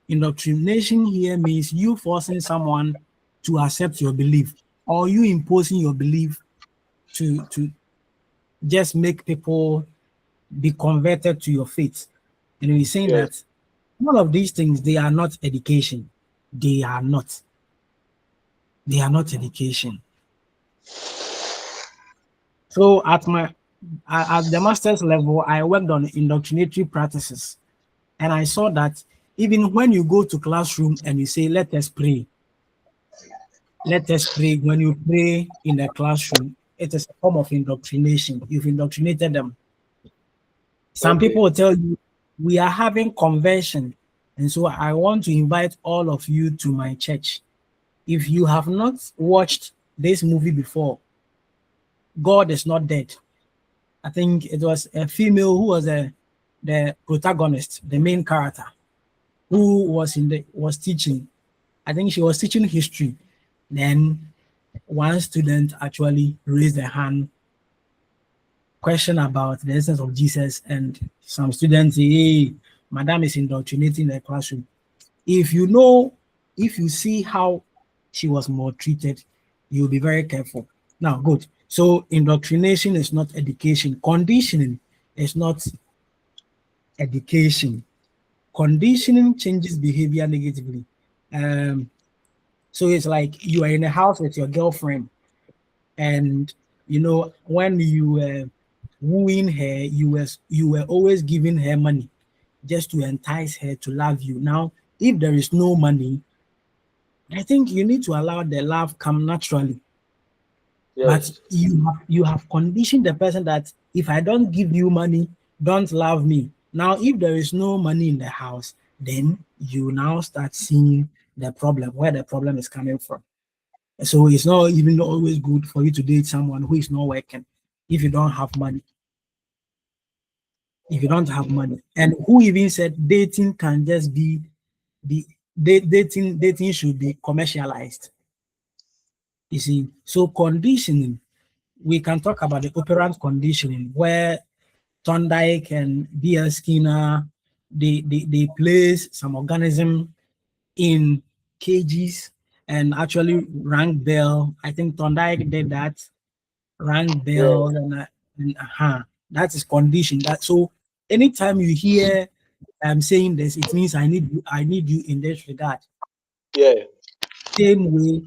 Indoctrination here means you forcing someone to accept your belief, or you imposing your belief to just make people be converted to your faith. And we're saying Yes. that all of these things, they are not education. They are not. They are not education. So at the master's level, I worked on indoctrinatory practices, and I saw that even when you go to classroom and you say, "Let us pray," let us pray. When you pray in the classroom, it is a form of indoctrination. You've indoctrinated them. Some Okay. people will tell you, we are having conversion. And so I want to invite all of you to my church. If you have not watched this movie before, God is not dead. I think it was a female who was the protagonist, the main character, who was teaching. I think she was teaching history. Then one student actually raised a hand, question about the essence of Jesus, and some students say, "Hey, Madam is indoctrinating the classroom." If you know, if you see how she was maltreated, you'll be very careful. Now, good. So indoctrination is not education. Conditioning is not education. Conditioning changes behavior negatively. Um, so it's like you are in a house with your girlfriend, and when you were wooing her, you were always giving her money just to entice her to love you. Now, if there is no money, I think you need to allow the love come naturally. But Yes. you have conditioned the person that if I don't give you money, don't love me. Now, if there is no money in the house, then you now start seeing the problem, where the problem is coming from. So it's not even always good for you to date someone who is not working if you don't have money. If you don't have money, and who even said dating can just be dating should be commercialized? You see, so conditioning, we can talk about the operant conditioning where Thorndike and B.L. Skinner, they place some organism in cages and actually rang bell. I think Thorndike did that, rang Yeah. bell, and that is condition. That so anytime you hear I'm saying this, it means I need you in this regard. Yeah. Same way,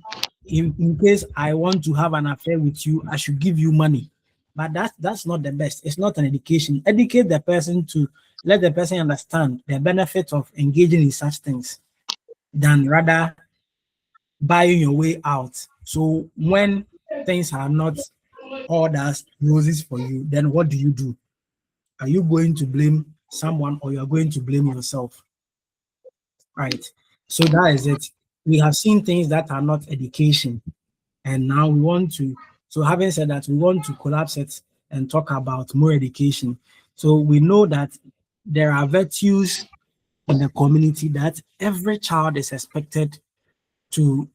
in case I want to have an affair with you, I should give you money. But that's not the best. It's not an education. Educate the person to let the person understand the benefit of engaging in such things than rather buying your way out. So when things are not all that roses for you, then what do you do? Are you going to blame someone or you're going to blame yourself? Right. So that is it. We have seen things that are not education. And now we want to, so having said that, we want to collapse it and talk about more education. So we know that there are virtues in the community that every child is expected to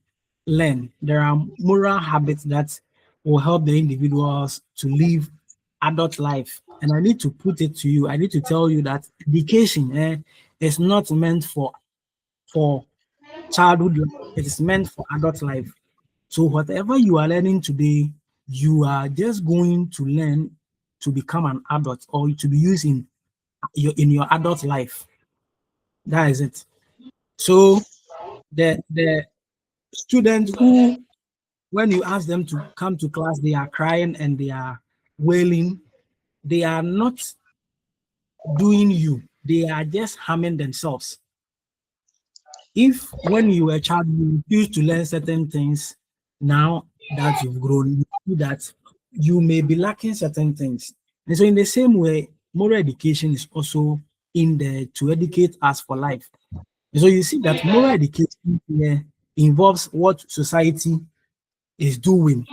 learn. There are moral habits that will help the individuals to live adult life. And I need to put it to you, I need to tell you that education is not meant for childhood life, it is meant for adult life. So whatever you are learning today, you are just going to learn to become an adult or to be used in your adult life. That is it. So the students who, when you ask them to come to class, they are crying and they are wailing, they are not doing you, they are just harming themselves. If when you were a child you used to learn certain things, now that you've grown, you see that you may be lacking certain things. And so in the same way, moral education is also in there to educate us for life. And so you see that moral education here involves what society is doing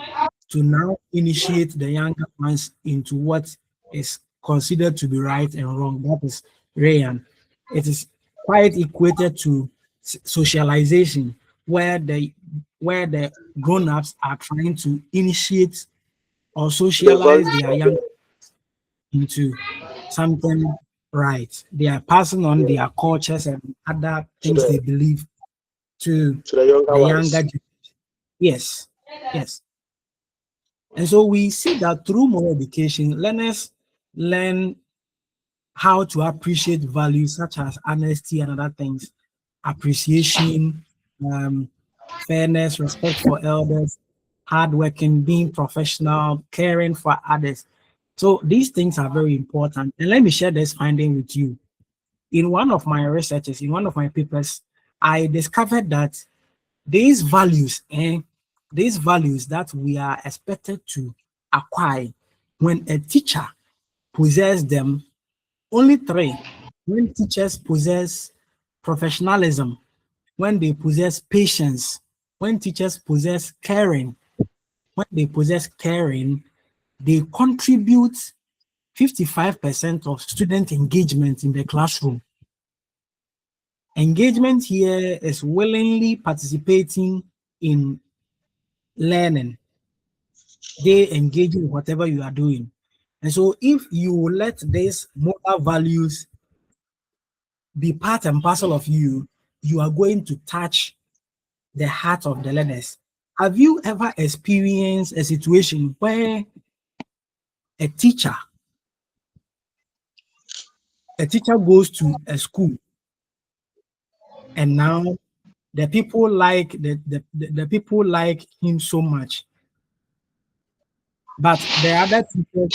to now initiate the younger ones into what is considered to be right and wrong. That is Rayan. It is quite equated to socialization, where the grown-ups are trying to initiate or The socialize their value, young into something right. They are passing on yeah, their cultures and other to things they the believe to to the younger the younger. ones. Yes, yes. And so we see that through moral education, learners learn how to appreciate values such as honesty and other things, appreciation, um, fairness, respect for elders, hardworking, being professional, caring for others. So these things are very important. And let me share this finding with you. In one of my researches, in one of my papers, I discovered that these values, these values that we are expected to acquire when a teacher possesses them, only three. When teachers possess professionalism, when they possess patience, when teachers possess caring, when they possess caring, they contribute 55% of student engagement in the classroom. Engagement here is willingly participating in learning. They engage in whatever you are doing. And so if you let these moral values be part and parcel of you, you are going to touch the heart of the learners. Have you ever experienced a situation where a teacher, a teacher goes to a school and now the people like him so much, but the other teachers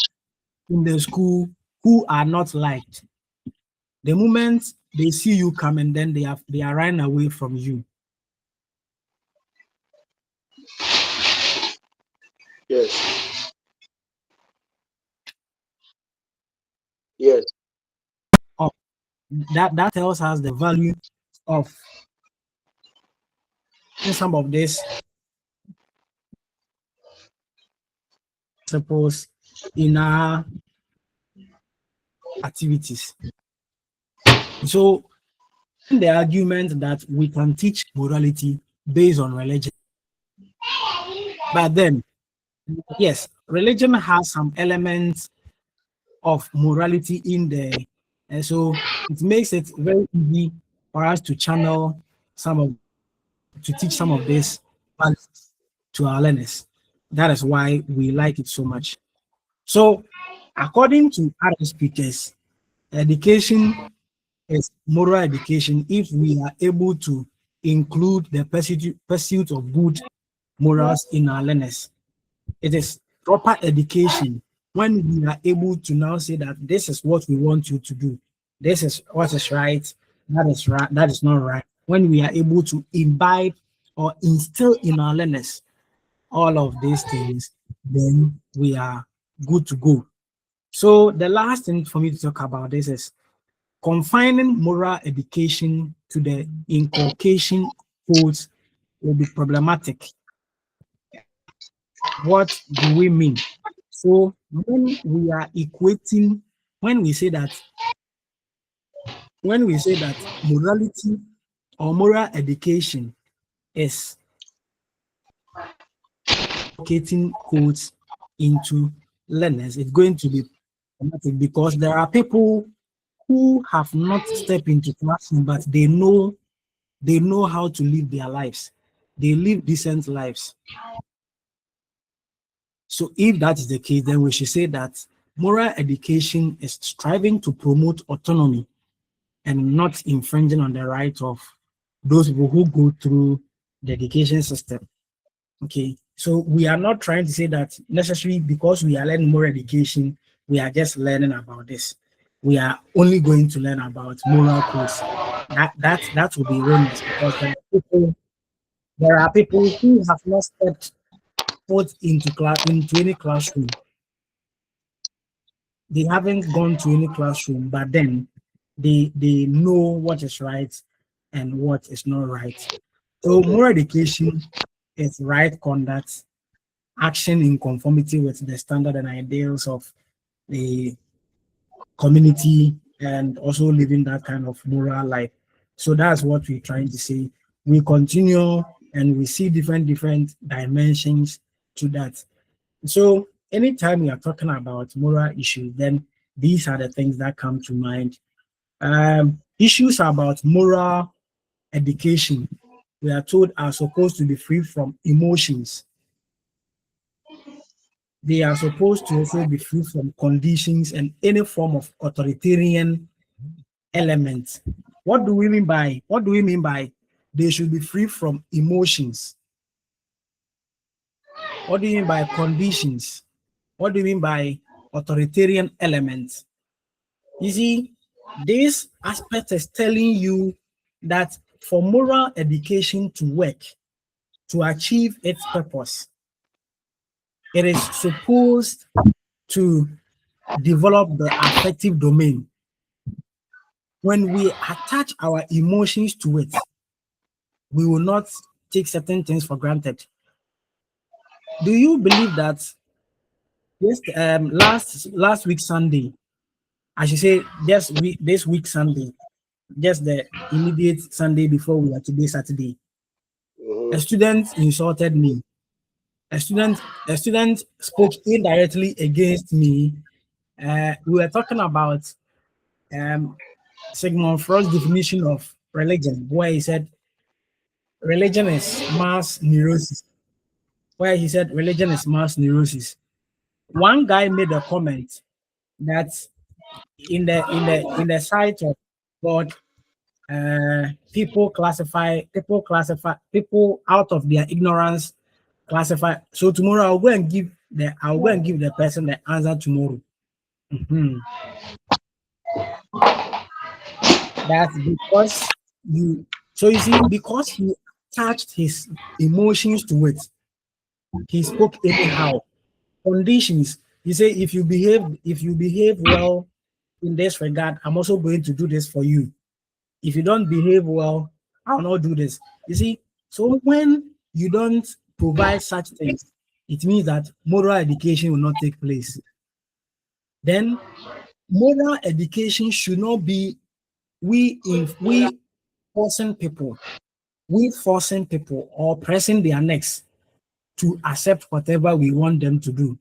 in the school who are not liked, the moment they see you come and then they are running away from you. Yes, yes, Oh, that tells us the value of some of these principles in our activities. So the argument that we can teach morality based on religion, but then yes, religion has some elements of morality in there, and so it makes it very easy for us to channel some of to teach some of this values to our learners. That is why we like it so much. So, according to other speakers, education is moral education if we are able to include the pursuit of good morals in our learners. It is proper education when we are able to now say that this is what we want you to do. This is what is right, that is not right. When we are able to imbibe or instill in our learners all of these things, then we are good to go. So the last thing for me to talk about this is confining moral education to the inculcation codes will be problematic. What do we mean? So when we are equating, when we say that morality or moral education is allocating codes into learners, it's going to be problematic because there are people who have not stepped into classroom, but they know how to live their lives. They live decent lives. So if that is the case, then we should say that moral education is striving to promote autonomy and not infringing on the right of those people who go through the education system. Okay, so we are not trying to say that necessarily because we are learning moral education, we are just learning about this. We are only going to learn about moral codes. That will be erroneous because there are people who have not stepped foot into any classroom. They haven't gone to any classroom, but then they know what is right and what is not right. So Okay. moral education is right conduct, action in conformity with the standard and ideals of the community, and also living that kind of moral life. So that's what we're trying to say. We continue and we see different dimensions to that. So anytime we are talking about moral issues, then these are the things that come to mind. Issues about moral education, we are told, are supposed to be free from emotions. They are supposed to also be free from conditions and any form of authoritarian element. What do we mean by they should be free from emotions? What do you mean by conditions? What do you mean by authoritarian elements? You see, this aspect is telling you that for moral education to work, to achieve its purpose, it is supposed to develop the affective domain. When we attach our emotions to it, we will not take certain things for granted. Do you believe that last week Sunday, I should say this week Sunday, just the immediate Sunday before we are today Saturday, a Mm-hmm. student insulted me. A student spoke indirectly against me. We were talking about um, Sigmund Freud's definition of religion, where he said religion is mass neurosis. Where he said religion is mass neurosis. One guy made a comment that in the sight of God, people out of their ignorance classify. So tomorrow I'll go and give the person the answer tomorrow. Mhm. That's because you. So you see, because he attached his emotions to it, he spoke anyhow. Conditions. You say if you behave well in this regard, I'm also going to do this for you. If you don't behave well, I'll not do this. You see, so when you don't provide such things, it means that moral education will not take place. Then moral education should not be we forcing people, or pressing their necks to accept whatever we want them to do.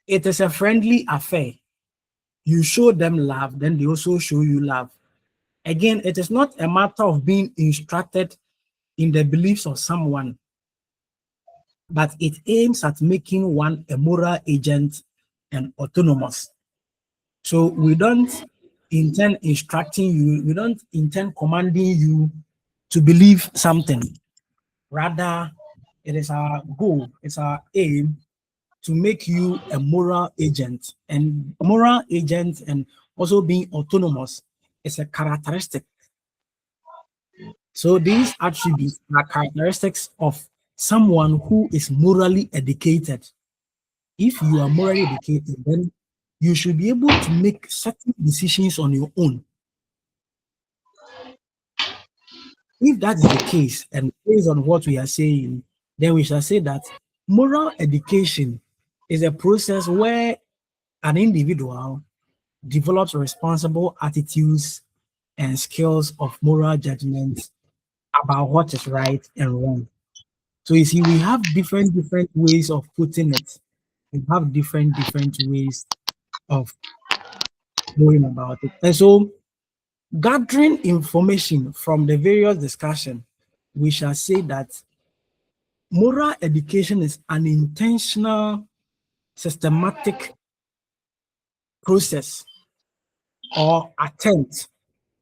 It is a friendly affair. You show them love, then they also show you love. Again, it is not a matter of being instructed in the beliefs of someone, but it aims at making one a moral agent and autonomous. So we don't intend instructing you, we don't intend commanding you to believe something. Rather, it is our goal, it's our aim to make you a moral agent. And moral agent and also being autonomous is a characteristic. So these attributes are characteristics of someone who is morally educated. If you are morally educated, then you should be able to make certain decisions on your own. If that is the case, and based on what we are saying, then we shall say that Moral education is a process where an individual develops responsible attitudes and skills of moral judgment about what is right and wrong. So you see, we have different ways of putting it. We have different ways of going about it. And so gathering information from the various discussion, we shall say that moral education is an intentional, systematic process or attempt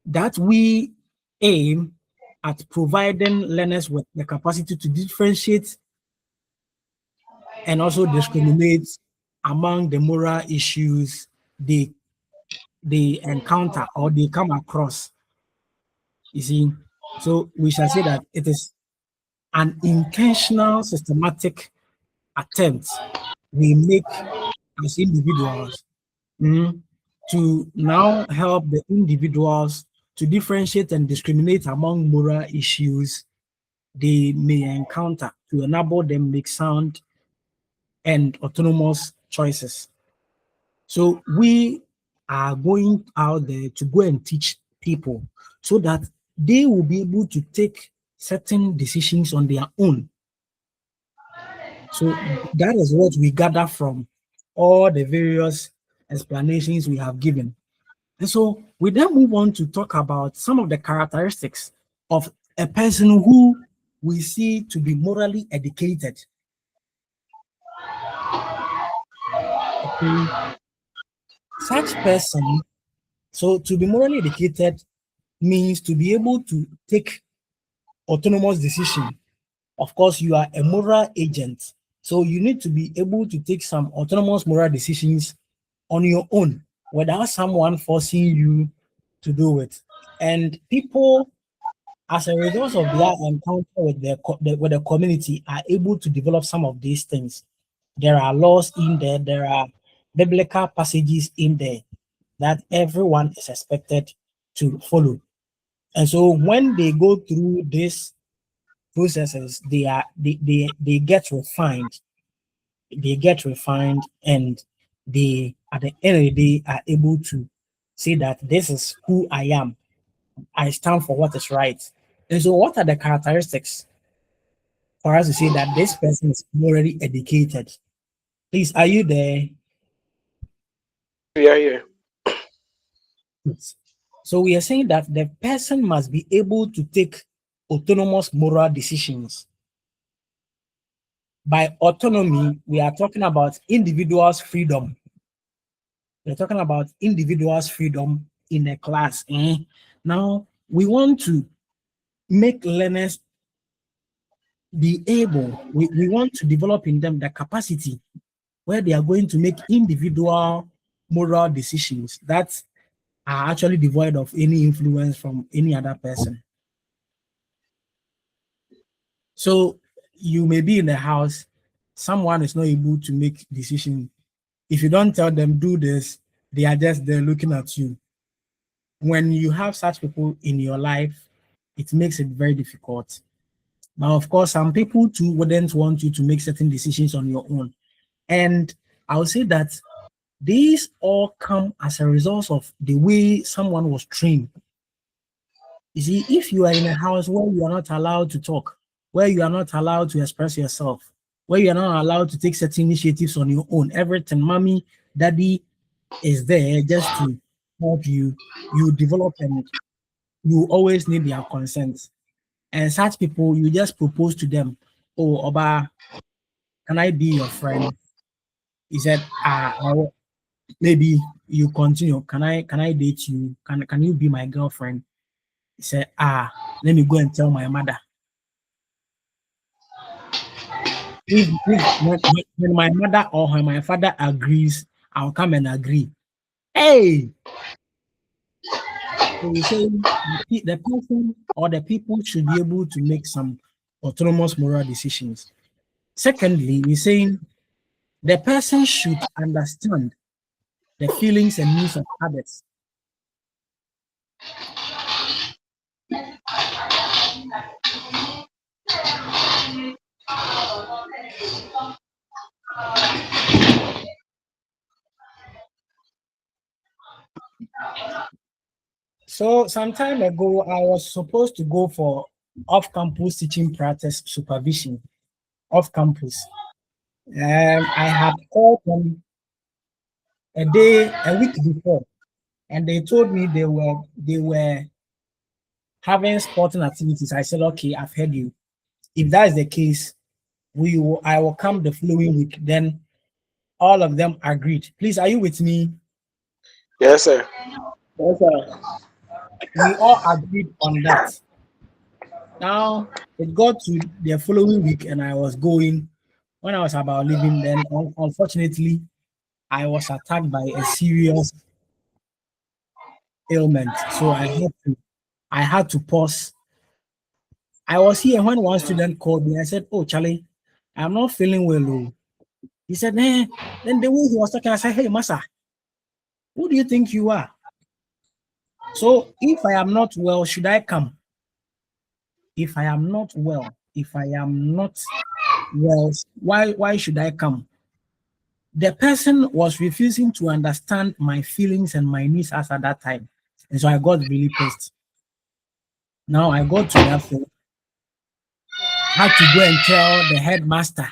that we aim at providing learners with the capacity to differentiate and also discriminate among the moral issues they encounter or they come across. You see, so we shall say that it is an intentional, systematic attempt we make as individuals, to now help the individuals to differentiate and discriminate among moral issues they may encounter to enable them make sound and autonomous choices. So we are going out there to go and teach people so that they will be able to take certain decisions on their own. So that is what we gather from all the various explanations we have given. And so we then move on to talk about some of the characteristics of a person who we see to be morally educated. Okay. Such person, so to be morally educated means to be able to take autonomous decision. Of course, you are a moral agent, so you need to be able to take some autonomous moral decisions on your own without someone forcing you to do it. And people, as a result of their encounter with with the community, are able to develop some of these things. There are laws in there, there are biblical passages in there that everyone is expected to follow. And so when they go through these processes, they get refined. They get refined, and they at the end of the day are able to say that this is who I am. I stand for what is right. And so what are the characteristics for us to say that this person is morally educated? Please, are you there? We are here. Yes. So we are saying that the person must be able to take autonomous moral decisions. By autonomy, we are talking about individuals' freedom. We're talking about individuals' freedom in a class. Now, we want to make learners be able, we want to develop in them the capacity where they are going to make individual moral decisions that are actually devoid of any influence from any other person. So you may be in the house, someone is not able to make decision. If you don't tell them do this, they are just there looking at you. When you have such people in your life, it makes it very difficult. Now, of course, some people too wouldn't want you to make certain decisions on your own. And I would say that these all come as a result of the way someone was trained. You see, if you are in a house where you are not allowed to talk, where you are not allowed to express yourself, where you are not allowed to take certain initiatives on your own, everything, mommy, daddy is there just to help you, you develop and you always need their consent. And such people, you just propose to them, oh, Oba, can I be your friend? He said, maybe you continue. Can I date you? Can you be my girlfriend? He said, let me go and tell my mother. If when my mother or when my father agrees, I'll come and agree. Hey, so we say the person or the people should be able to make some autonomous moral decisions. Secondly, we're saying the person should understand the feelings and needs of others. So some time ago, I was supposed to go for off-campus teaching practice supervision off campus. I had called them a week before, and they told me they were having sporting activities. I said, okay, I've heard you. If that is the case, I will come the following week. Then all of them agreed. Please, are you with me? Yes, sir. Yes, sir. We all agreed on that. Now it got to the following week, and I was going. When I was about leaving, then unfortunately, I was attacked by a serious ailment. So I had to pause. I was here when one student called me. I said, "Oh, Charlie, I'm not feeling well." Oh. He said, "Eh." Then the way he was talking, I said, "Hey, Massa, who do you think you are?" So if I am not well, should I come? If I am not well, why should I come? The person was refusing to understand my feelings and my needs as at that time. And so I got really pissed. Now I got to that phone, had to go and tell the headmaster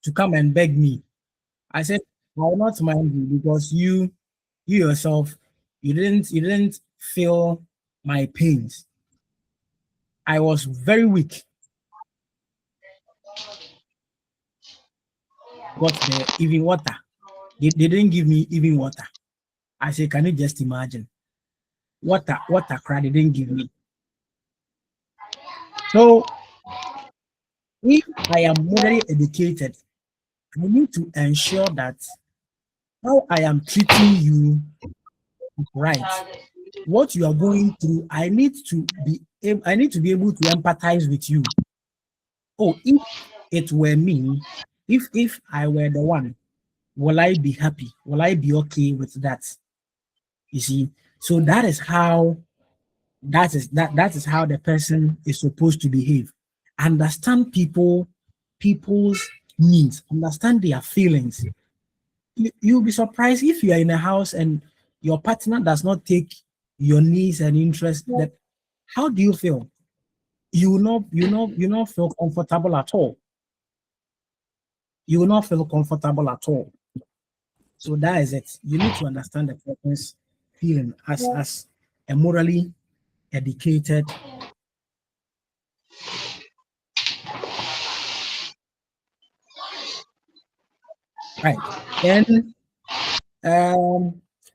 to come and beg me. I said, I will not mind you because you yourself, you didn't feel my pains. I was very weak. Got the even water. They didn't give me even water. I said, can you just imagine? Water cry they didn't give me. So if I am moderately educated, I need to ensure that how I am treating you is right. What you are going through, I need to be able to empathize with you. Oh, if it were me, if I were the one, will I be happy? Will I be okay with that? You see, so that is how the person is supposed to behave. Understand people's needs, understand their feelings. You'll be surprised if you are in a house and your partner does not take your needs and interests. That how do you feel? You will not feel comfortable at all. You will not feel comfortable at all. So that is it. You need to understand the person's feeling as a morally educated. Right. Then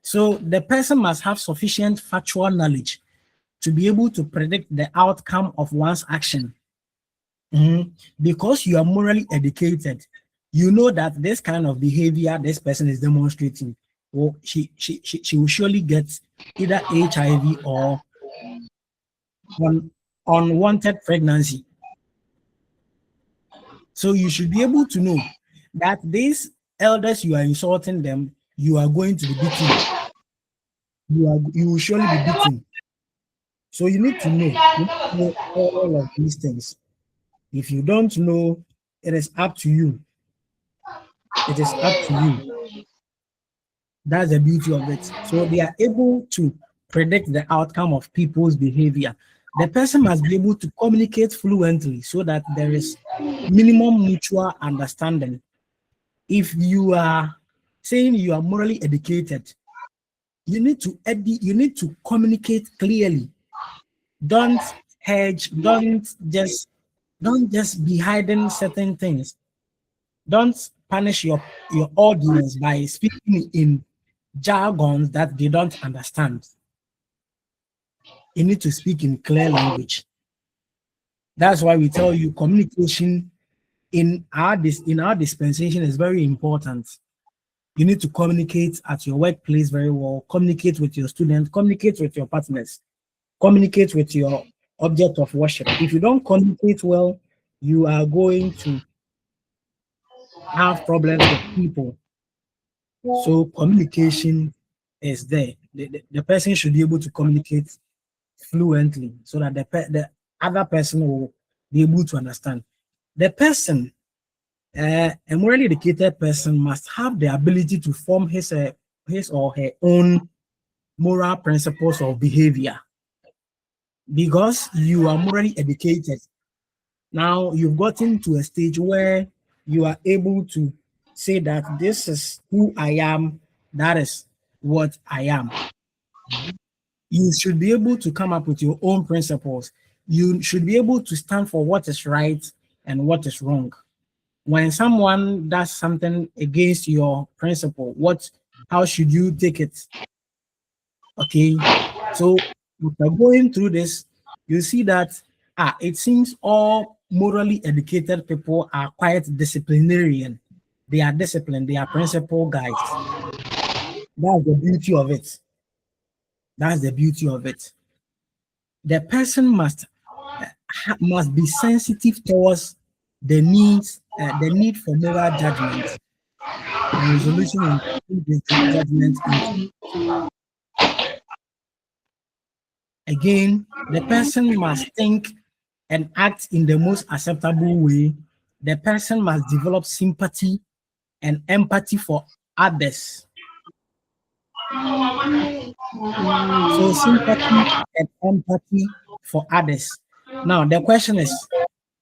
so the person must have sufficient factual knowledge to be able to predict the outcome of one's action. Because you are morally educated, you know that this kind of behavior this person is demonstrating, or she will surely get either HIV or unwanted pregnancy. So you should be able to know that these elders you are insulting them, you are going to be beaten. You will surely be beaten. So you need to know all of these things. If you don't know, it is up to you. It is up to you. That's the beauty of it. So they are able to predict the outcome of people's behavior. The person must be able to communicate fluently so that there is minimum mutual understanding. If you are saying you are morally educated, you need to communicate clearly. Don't hedge, don't just be hiding certain things. Don't punish your audience by speaking in jargons that they don't understand. You need to speak in clear language. That's why we tell you communication in our dispensation is very important. You need to communicate at your workplace very well, communicate with your students, communicate with your partners, communicate with your object of worship. If you don't communicate well, you are going to have problems with people. So communication is there. The person should be able to communicate fluently so that the other person will be able to understand. The person A morally educated person must have the ability to form his or her own moral principles of behavior. Because you are morally educated, now you've gotten to a stage where you are able to say that this is who I am, that is what I am. You should be able to come up with your own principles. You should be able to stand for what is right and what is wrong. When someone does something against your principle, how should you take it? Okay. So after going through this, you see that it seems all morally educated people are quite disciplinarian. They are disciplined, they are principle guys. That's the beauty of it. That's the beauty of it. The person must be sensitive towards the need for moral judgment and resolution in the judgment into. Again, the person must think and act in the most acceptable way. The person must develop sympathy and empathy for others. So sympathy and empathy for others. Now the question is,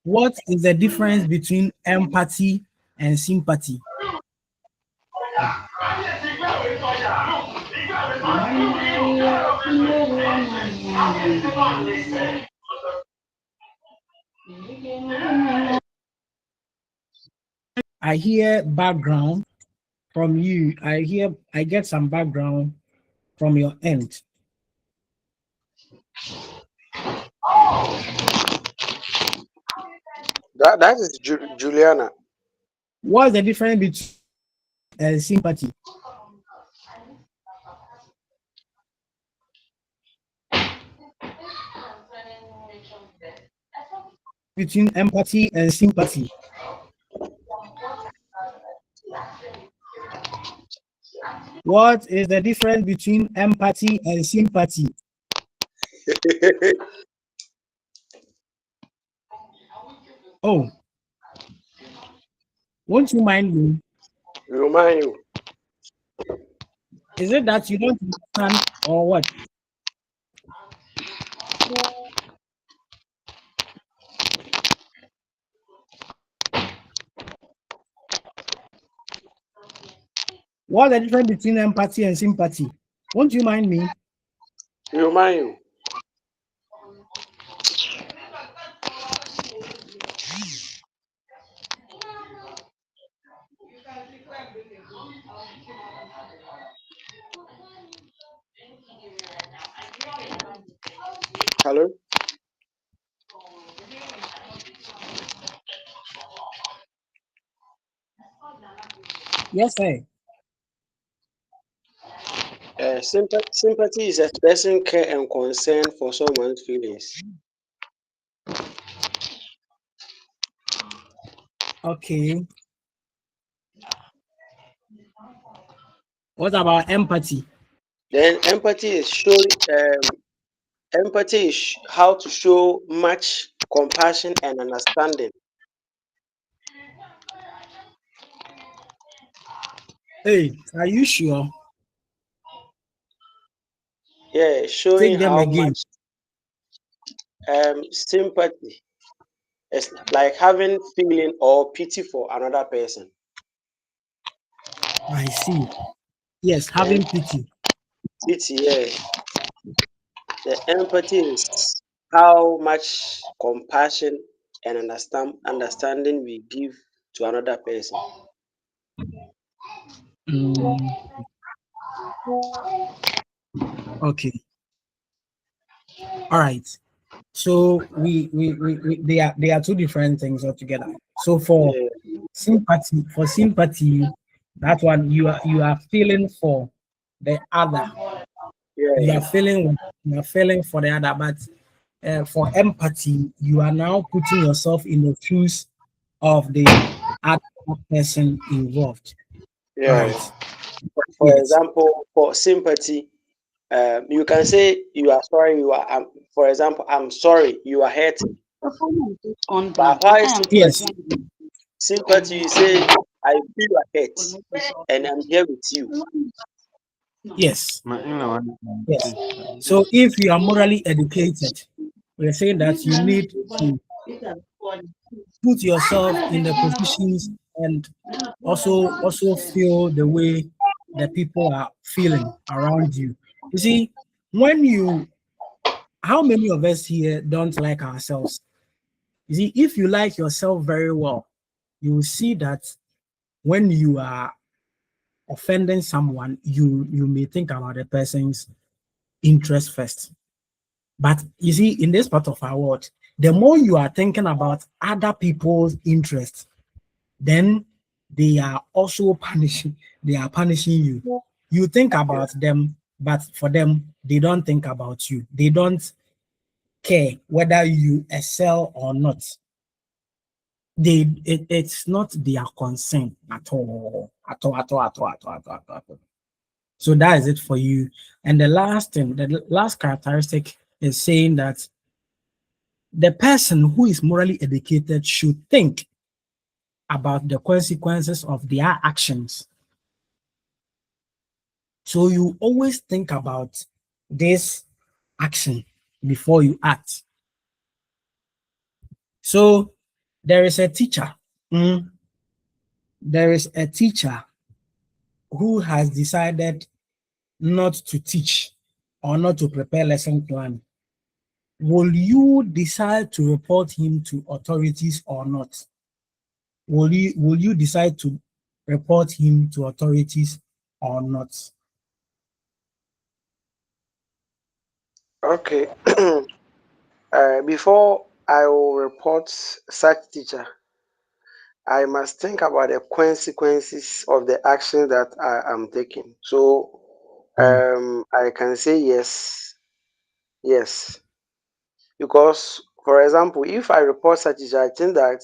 what is the difference between empathy and sympathy? I hear background from you. I get some background from your end. That is Juliana. What's the difference between sympathy? Between empathy and sympathy. What is the difference between empathy and sympathy? Oh, won't you mind me? Remind you. Is it that you don't understand or what? What's the difference between empathy and sympathy? Won't you mind me? Remind you. Hello. Yes, sir. Sympathy is expressing care and concern for someone's feelings. Okay. What about empathy? Then empathy is how to show much compassion and understanding. Hey, are you sure? Yeah, showing Take them how again. much sympathy is like having feeling or pity for another person. I see. Yes, Then having pity. pity, yeah. The empathy is how much compassion and understanding we give to another person. Mm, okay. All right. So they are two different things altogether. So Yeah, for sympathy, that one you are feeling for the other. You yeah, are feeling for the other, but for empathy, you are now putting yourself in the shoes of the other person involved. All yeah. right. For Yes. example, for sympathy, you can say you are sorry. For example, I'm sorry you are hurting. Performance on But blank. why Yes. sympathy, you say, I feel your hurt and I'm here with you. Yes. Yes. So if you are morally educated, we're saying that you need to put yourself in the positions and also feel the way the people are feeling around you. You see, when you how many of us here don't like ourselves? You see, if you like yourself very well, you will see that when you are offending someone, you may think about the person's interest first. But you see, in this part of our world, the more you are thinking about other people's interests, then they are also punishing. They are punishing you. You think about them, but for them, they don't think about you. They don't care whether you excel or not. It's not their concern at all. At all, at all, at all, at all, at all, at all. So that is it for you. And the last thing, the last characteristic is saying that the person who is morally educated should think about the consequences of their actions. So you always think about this action before you act. So there is a teacher. There is a teacher who has decided not to teach or not to prepare lesson plan. Will you decide to report him to authorities or not? Will you decide to report him to authorities or not? Okay. Before I will report such teacher, I must think about the consequences of the action that I am taking. So I can say yes, yes. Because, for example, if I report such teacher, I think that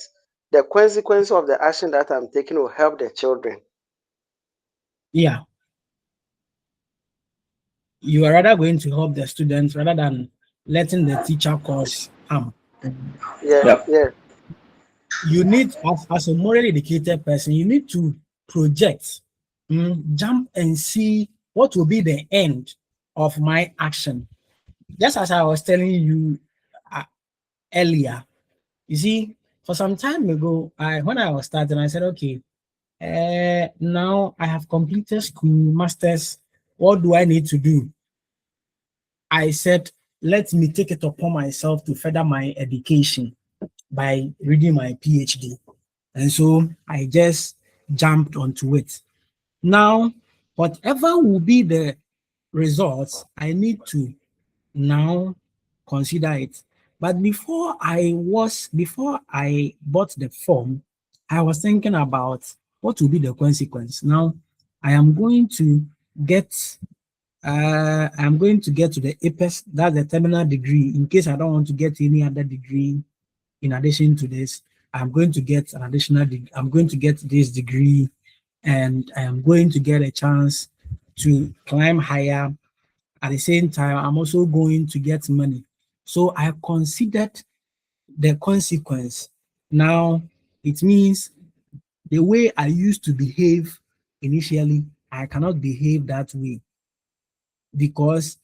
the consequence of the action that I'm taking will help the children. Yeah. You are rather going to help the students rather than letting the teacher cause harm. Yeah, Yeah. yeah. You need, as a morally educated person, you need to project, jump and see what will be the end of my action. Just as I was telling you earlier, you see, for some time ago, when I was starting, I said, okay, now I have completed school, masters. What do I need to do? I said, let me take it upon myself to further my education by reading my PhD. And so I just jumped onto it. Now, whatever will be the results, I need to now consider it. But before I bought the form, I was thinking about what will be the consequence. Now, I am going to get I'm going to get to the APES, that's the terminal degree. In case I don't want to get any other degree in addition to this, I'm going to get an additional degree. I'm going to get this degree and I am going to get a chance to climb higher. At the same time, I'm also going to get money. So I considered the consequence. Now, it means the way I used to behave initially, I cannot behave that way because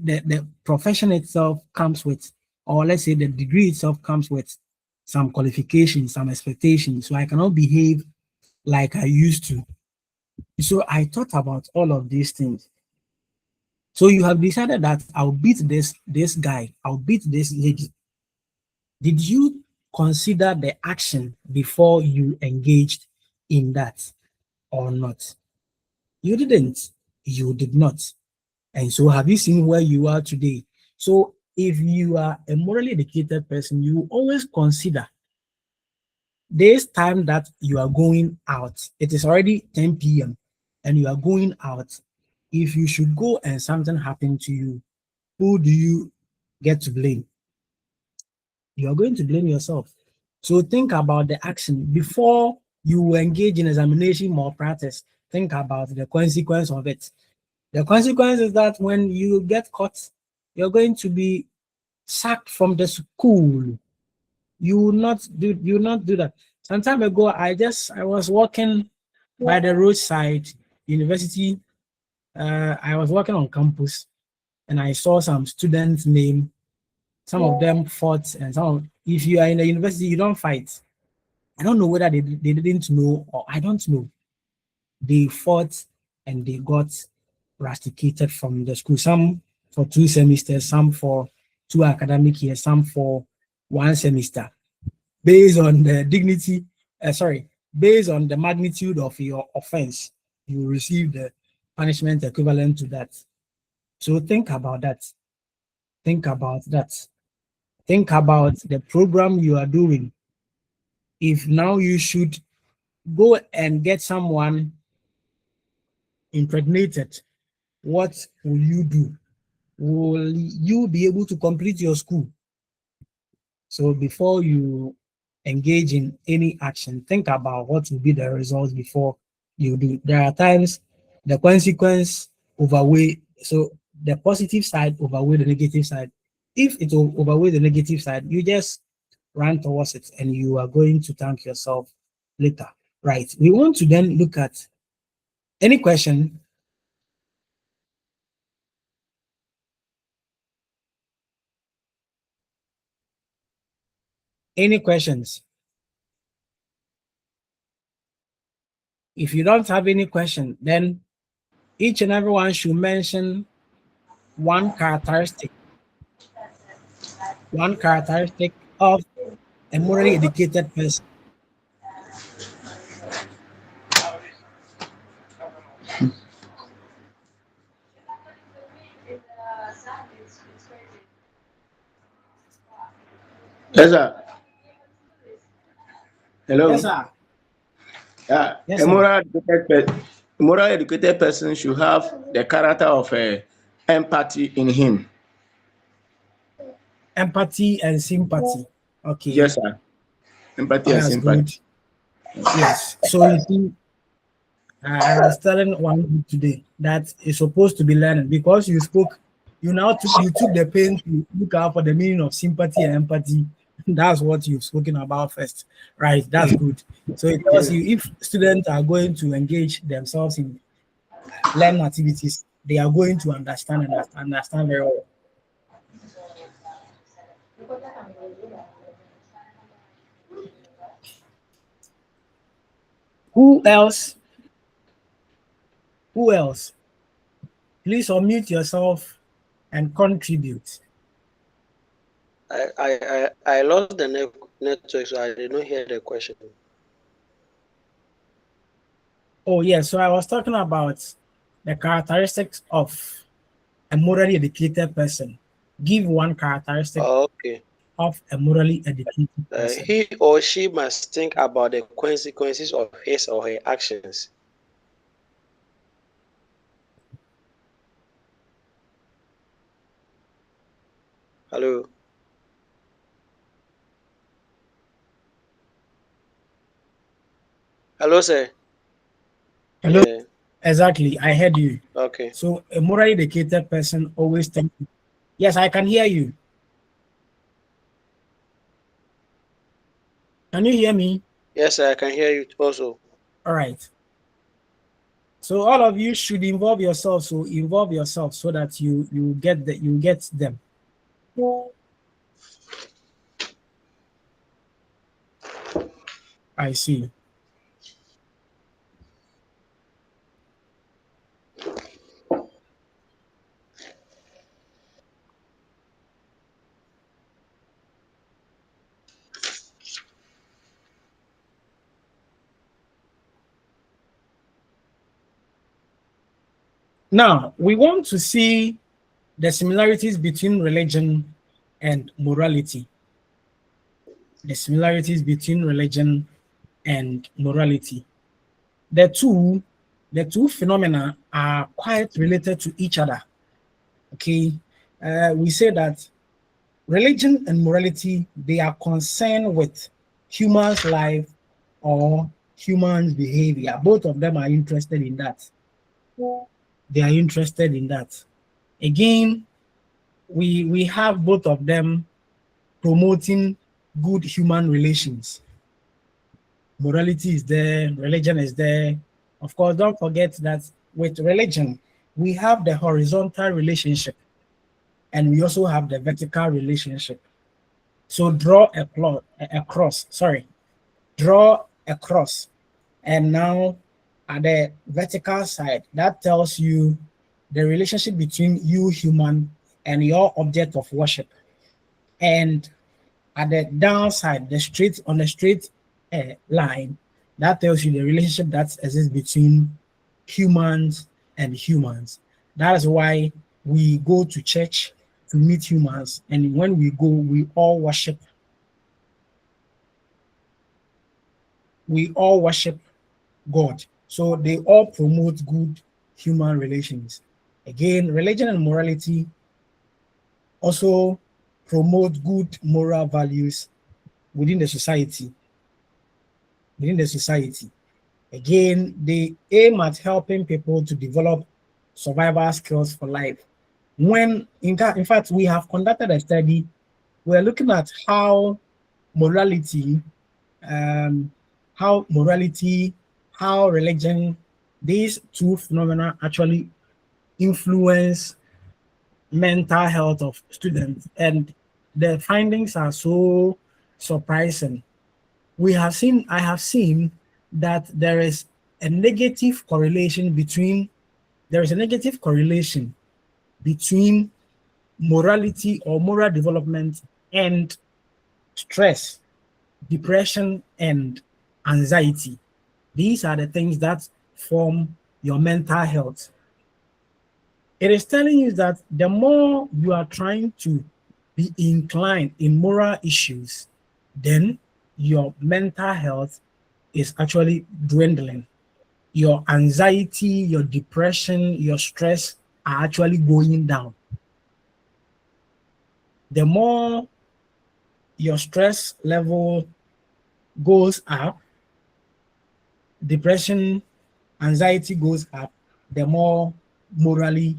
the profession itself comes with, or let's say the degree itself comes with some qualifications, some expectations. So I cannot behave like I used to. So I thought about all of these things. So you have decided that I'll beat this guy, I'll beat this lady. Did you consider the action before you engaged in that or not? You didn't. You did not. And so have you seen where you are today? So if you are a morally educated person, you always consider this time that you are going out. It is already 10 p.m. and you are going out. If you should go and something happened to you, who do you get to blame? You are going to blame yourself. So think about the action before you engage in examination or practice. Think about the consequence of it. The consequence is that when you get caught, you're going to be sacked from the school. You will not do that. some time ago, I was walking by the roadside university. I was walking on campus, and I saw some students' name. Some of them fought, and if you are in the university, you don't fight. I don't know whether they didn't know, or I don't know. They fought and they got rusticated from the school. Some for 2 semesters, some for 2 academic years, some for 1 semester. Based on the based on the magnitude of your offense, you receive the punishment equivalent to that. So think about that. Think about that. Think about the program you are doing. If now you should go and get someone impregnated, what will you do? Will you be able to complete your school? So before you engage in any action, think about what will be the results before you do. There are times the consequence overweigh, so the positive side overweigh the negative side. If it will overweigh the negative side, you just run towards it and you are going to thank yourself later. Right. We want to then look at any question. Any questions? If you don't have any question, then each and everyone should mention one characteristic of a morally educated person. Yes, sir. Hello. Yes, sir. Yeah, Yes, sir. A moral educated person should have the character of empathy in him. Empathy and sympathy. Okay, Yes, sir. Empathy and that's good. sympathy. Yes. So you see, I was telling one group today that it's supposed to be learned because you spoke. You took the pain to look out for the meaning of sympathy and empathy. That's what you've spoken about first, right? That's good. So it tells you if students are going to engage themselves in learning activities, they are going to understand very well. Who else? Who else? Please unmute yourself and contribute. I lost the network, so I did not hear the question. Oh, yeah. So I was talking about the characteristics of a morally educated person. Give one characteristic Okay. of a morally educated person. He or she must think about the consequences of his or her actions. Hello. Hello, sir. Hello. Yeah. Exactly. I heard you. Okay. So a morally educated person always thinks. Yes, I can hear you. Can you hear me? Yes, sir, I can hear you also. All right. So all of you should involve yourself. So involve yourself so that you get them. I see. Now we want to see the similarities between religion and morality. The similarities between religion and morality. The two phenomena are quite related to each other. Okay, we say that religion and morality, they are concerned with humans' life or humans' behavior. Both of them are interested in that. They are interested in that. Again, we have both of them promoting good human relations. morality is there, religion is there. Of course, don't forget that with religion, we have the horizontal relationship and we also have the vertical relationship. So draw a cross, sorry, draw a cross. And now at the vertical side, that tells you the relationship between you, human, and your object of worship. And at the downside, on the straight line, that tells you the relationship that exists between humans and humans. That is why we go to church to meet humans, and when we go, we all worship. We all worship God. So they all promote good human relations. Again, religion and morality also promote good moral values within the society. Within the society. Again, they aim at helping people to develop survival skills for life. When, in fact, we have conducted a study, we're looking at morality, um, how morality, how religion, these two phenomena actually influence mental health of students. And the findings are so surprising. I have seen that there is a negative correlation between morality or moral development and stress, depression, and anxiety. These are the things that form your mental health. It is telling you that the more you are trying to be inclined in moral issues, then your mental health is actually dwindling. Your anxiety, your depression, your stress are actually going down. The more your stress level goes up, depression, anxiety goes up, the more morally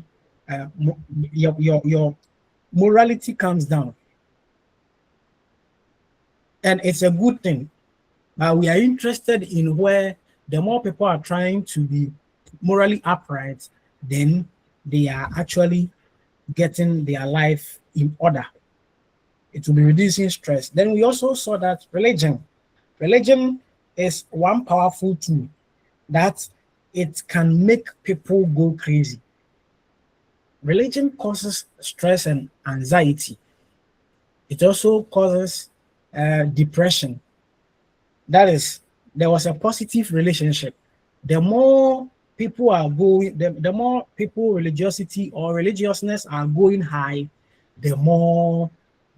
your morality comes down. And it's a good thing. But we are interested in where the more people are trying to be morally upright, then they are actually getting their life in order. It will be reducing stress. Then we also saw that religion is one powerful tool that it can make people go crazy. Religion causes stress and anxiety. It also causes depression. That is, there was a positive relationship. The more people are going, the more people religiosity or religiousness are going high, the more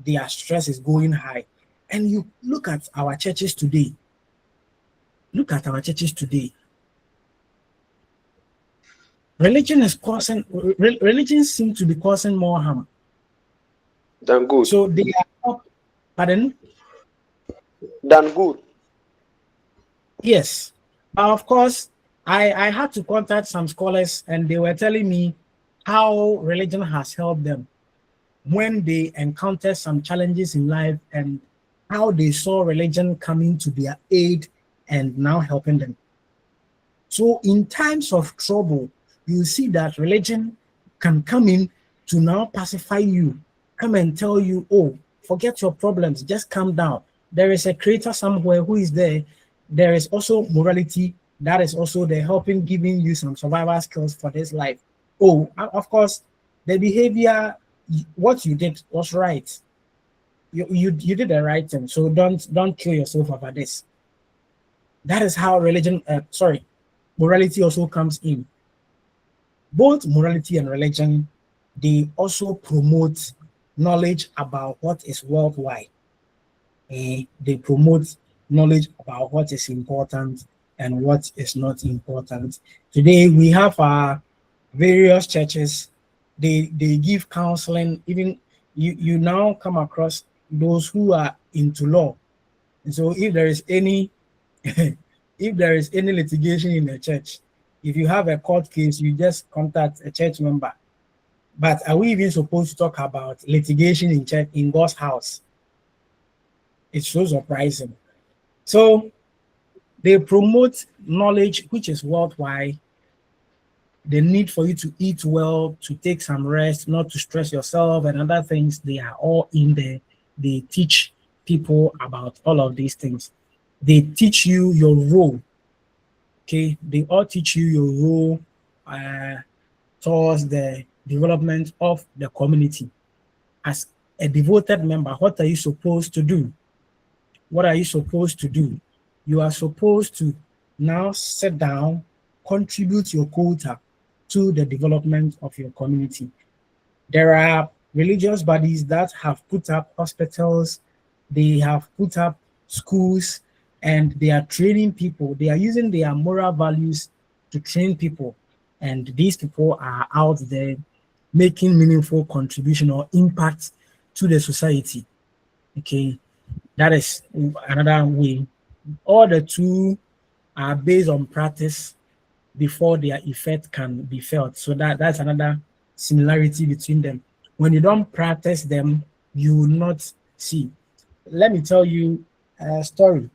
their stress is going high. And you look at our churches today. Look at our churches today. Religion seems to be causing more harm than good. So they are up, pardon? Than good. Yes. But of course, I had to contact some scholars and they were telling me how religion has helped them when they encounter some challenges in life and how they saw religion coming to their aid and now helping them. So in times of trouble, you see that religion can come in to now pacify you, come and tell you, oh, forget your problems, just calm down. There is a creator somewhere who is there. There is also morality that is also there helping, giving you some survival skills for this life. Oh, of course, the behavior, what you did was right. You did the right thing. So don't kill yourself over this. That is how morality also comes in. Both morality and religion, they also promote knowledge about what is worldwide. They promote knowledge about what is important and what is not important. Today we have our various churches. They give counseling. Even you now come across those who are into law. And so if there is any if there is any litigation in the church, if you have a court case, you just contact a church member. But are we even supposed to talk about litigation in church, in God's house? It's so surprising. So They promote knowledge which is worldwide, the need for you to eat well, to take some rest, not to stress yourself, and other things. They are all in there. They teach people about all of these things. They teach you your role. Okay, they all teach you your role towards the development of the community. As a devoted member, what are you supposed to do? What are you supposed to do? You are supposed to now sit down, contribute your quota to the development of your community. There are religious bodies that have put up hospitals, they have put up schools, and they are training people. They are using their moral values to train people. And these people are out there making meaningful contribution or impact to the society. Okay, that is another way. All the two are based on practice before their effect can be felt. So that's another similarity between them. When you don't practice them, you will not see. Let me tell you a story.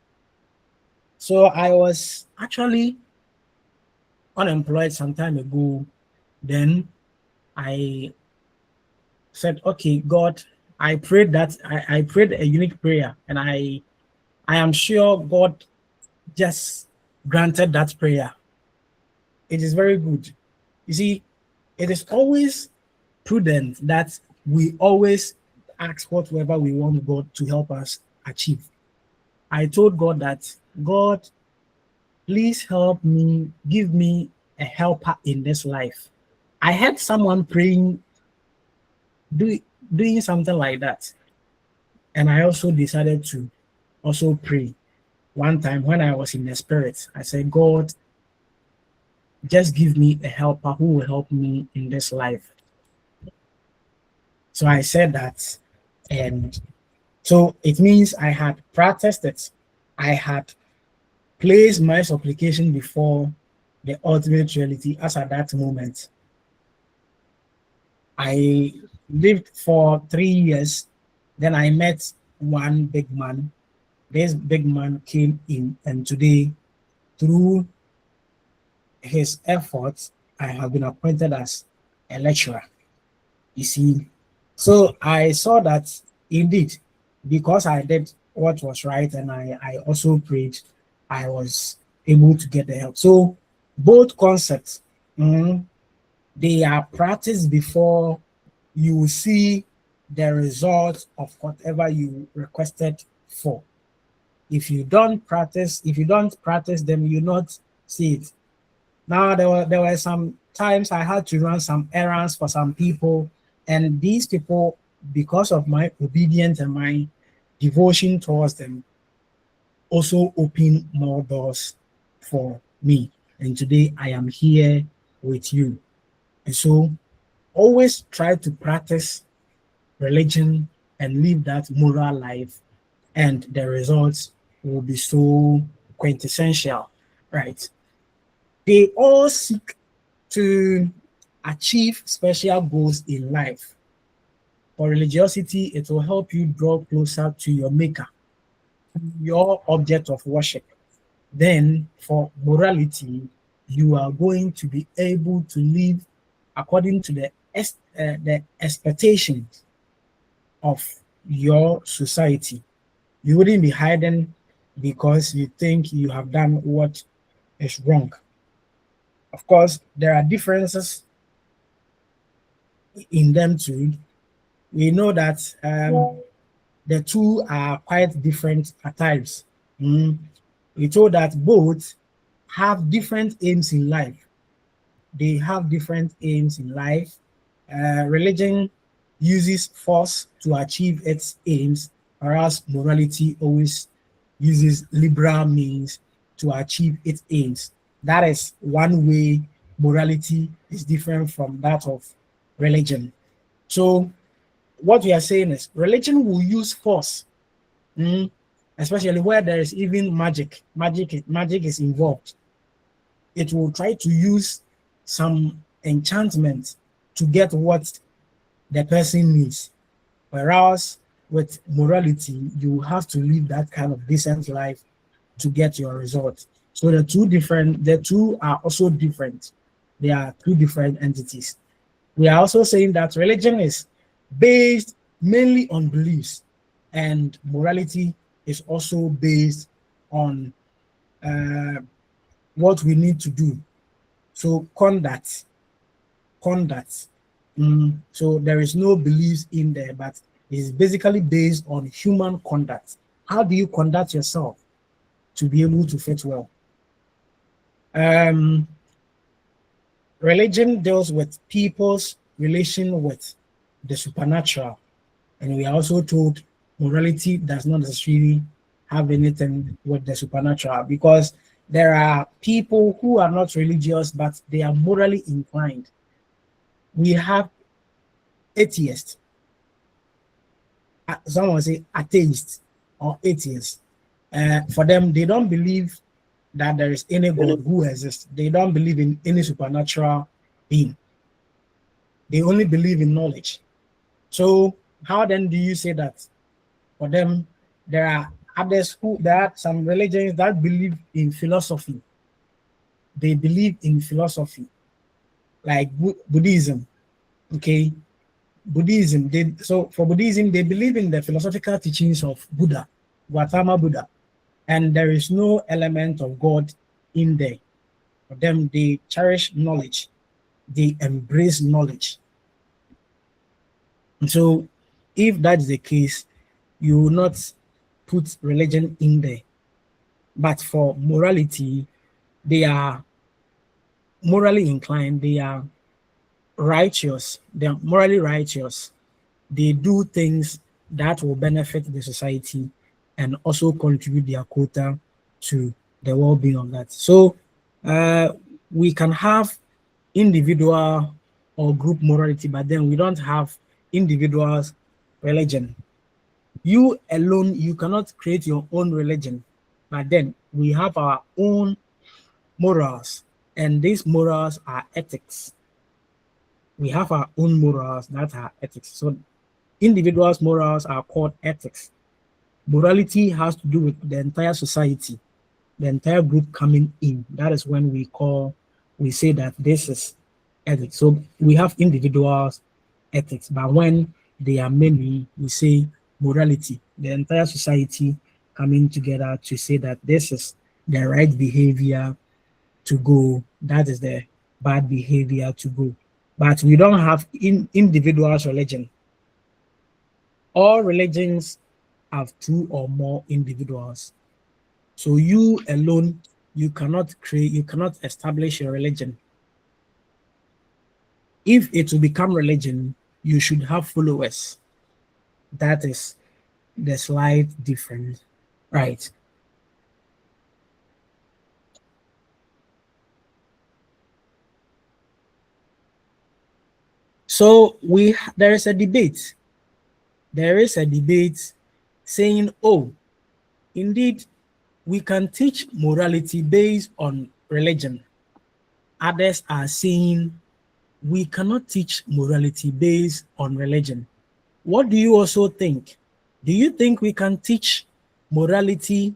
So I was actually unemployed some time ago. Then I said, okay, God, I prayed that I prayed a unique prayer, and I am sure God just granted that prayer. It is very good. You see, it is always prudent that we always ask whatever we want God to help us achieve. I told God that, God, please help me, give me a helper in this life. I had someone praying, do, doing something like that. And I also decided to also pray. One time when I was in the spirit, I said, God, just give me a helper who will help me in this life. So I said that, and so it means I had practiced it. I had placed my supplication before the ultimate reality as at that moment. I lived for 3 years. Then I met one big man. This big man came in, and today, through his efforts, I have been appointed as a lecturer. You see, so I saw that indeed, because I did what was right and I also prayed, I was able to get the help. So both concepts, they are practiced before you see the result of whatever you requested for. If you don't practice them, you not see it. Now there were some times I had to run some errands for some people, and these people, because of my obedience and my devotion towards them, also open more doors for me. And today I am here with you. And so always try to practice religion and live that moral life, and the results will be so quintessential, right? They all seek to achieve special goals in life. For religiosity, it will help you draw closer to your maker, your object of worship. Then for morality, you are going to be able to live according to the expectations of your society. You wouldn't be hiding because you think you have done what is wrong. Of course, there are differences in them too. We know that the two are quite different at times. We told that both have different aims in life. They have different aims in life. Religion uses force to achieve its aims, whereas morality always uses liberal means to achieve its aims. That is one way morality is different from that of religion. So what we are saying is religion will use force, especially where there is even magic. Magic is involved. It will try to use some enchantment to get what the person needs. Whereas with morality, you have to live that kind of decent life to get your result. So the two are also different. They are two different entities. We are also saying that religion is based mainly on beliefs, and morality is also based on what we need to do. So conduct. So there is no beliefs in there, but it's basically based on human conduct. How do you conduct yourself to be able to fit well? Um, Religion deals with people's relation with the supernatural, and we are also told morality does not necessarily have anything with the supernatural, because there are people who are not religious but they are morally inclined. We have atheists, someone say atheists or atheists. For them, they don't believe that there is any God who exists. They don't believe in any supernatural being. They only believe in knowledge. So how then do you say that for them there are others who, there are some religions that believe in philosophy? They believe in philosophy, like Buddhism. Okay, Buddhism. So for Buddhism, they believe in the philosophical teachings of Buddha, Gautama Buddha, and there is no element of God in there. For them, they cherish knowledge. They embrace knowledge. And so, if that's the case, you will not put religion in there. But for morality, they are morally inclined, they are righteous, they are morally righteous. They do things that will benefit the society and also contribute their quota to the well-being of that. So we can have individual or group morality, but then we don't have individuals' religion. You alone, you cannot create your own religion, but then we have our own morals, and these morals are ethics. We have our own morals that are ethics. So individuals' morals are called ethics. Morality has to do with the entire society, the entire group coming in. That is when we say that this is ethics. So we have individuals' ethics, but when they are many, we say morality, the entire society coming together to say that this is the right behavior to go, that is the bad behavior to go. But we don't have individuals' religion. All religions have two or more individuals. So you alone, you cannot establish a religion. If it will become religion, you should have followers. That is the slight difference, right? So there is a debate. There is a debate saying, oh, indeed, we can teach morality based on religion. Others are saying we cannot teach morality based on religion. What do you also think? Do you think we can teach morality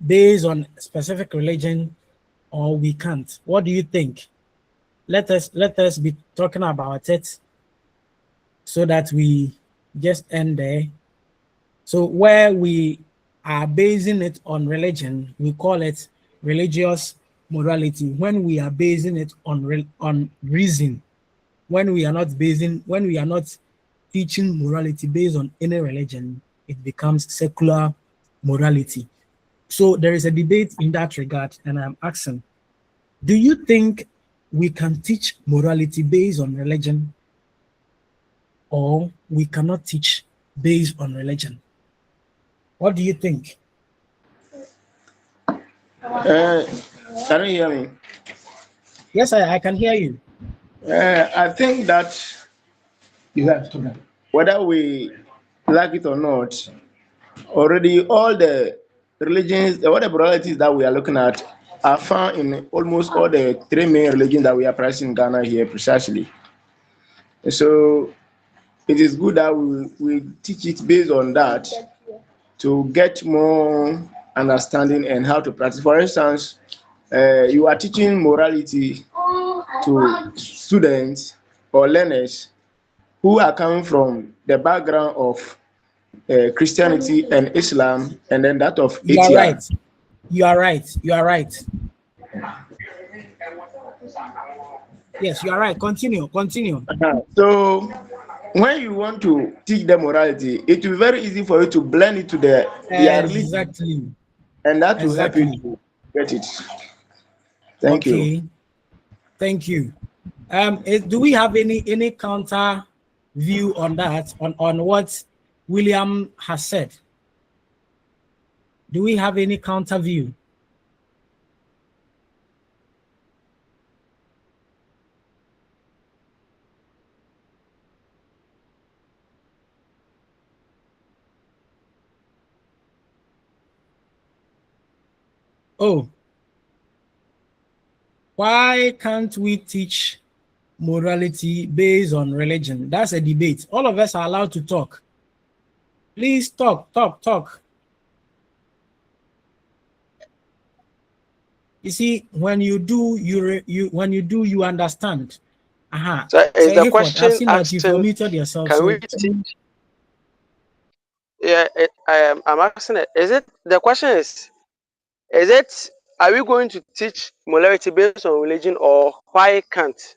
based on specific religion, or we can't? What do you think? Let us be talking about it so that we just end there. So where we are basing it on religion, we call it religious morality. When we are basing it on reason, when we are not teaching morality based on any religion, it becomes secular morality. So there is a debate in that regard, and I'm asking, do you think we can teach morality based on religion, or we cannot teach based on religion? What do you think? Can you hear me? Yes, I can hear you. I think that whether we like it or not, already all the religions, all the moralities that we are looking at are found in almost all the three main religions that we are practicing in Ghana here precisely. So it is good that we teach it based on that to get more understanding and how to practice. For instance, you are teaching morality to students or learners who are coming from the background of Christianity and Islam, and then that of You are ATR. right. You are right. You are right. Yes, you are right. Continue. Continue. So when you want to teach them morality, it will be very easy for you to blend it to their religion, Exactly. and that will help you Exactly. to get it. Thank you. Okay. Thank you. Do we have any counter view on that, on what William has said? Do we have any counter view? Oh, why can't we teach morality based on religion? That's a debate. All of us are allowed to talk. Please talk, talk, talk. You see, when you do, you understand. So is Say the Hayford, I've question seen that you've asking, unmuted yourself. can So we teach? Yeah, I'm asking it. Is it the question is it, are we going to teach morality based on religion, or why can't